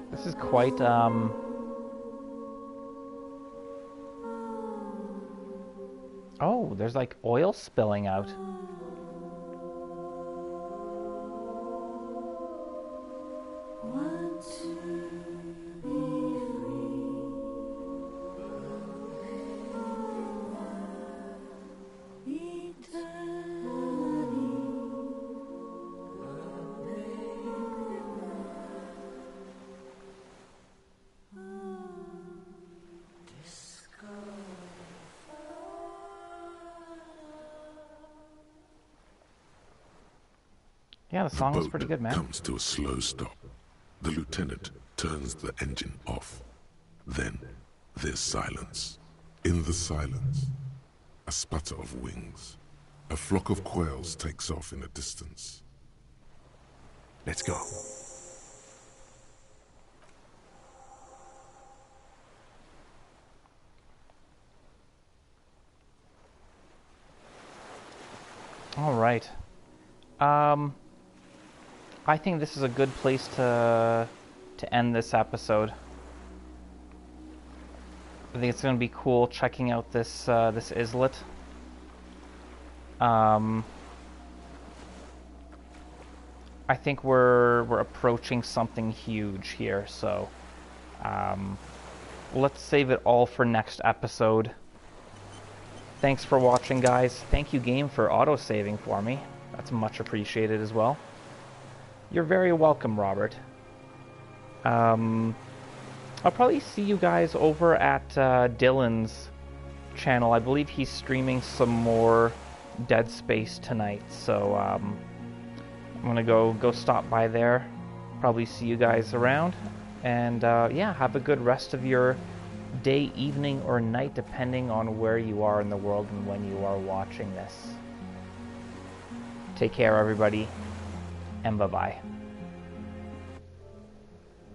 This is quite, Oh, there's like oil spilling out. Yeah, the song is pretty good, man. Comes to a slow stop. The lieutenant turns the engine off. Then there's silence. In the silence, a sputter of wings. A flock of quails takes off in the distance. Let's go. All right. I think this is a good place to end this episode. I think it's going to be cool checking out this this islet. I think we're approaching something huge here, so let's save it all for next episode. Thanks for watching, guys. Thank you, game, for auto-saving for me. That's much appreciated as well. You're very welcome, Robert. I'll probably see you guys over at Dylan's channel. I believe he's streaming some more Dead Space tonight, so I'm gonna go stop by there. Probably see you guys around, and yeah, have a good rest of your day, evening, or night, depending on where you are in the world and when you are watching this. Take care, everybody, and bye-bye.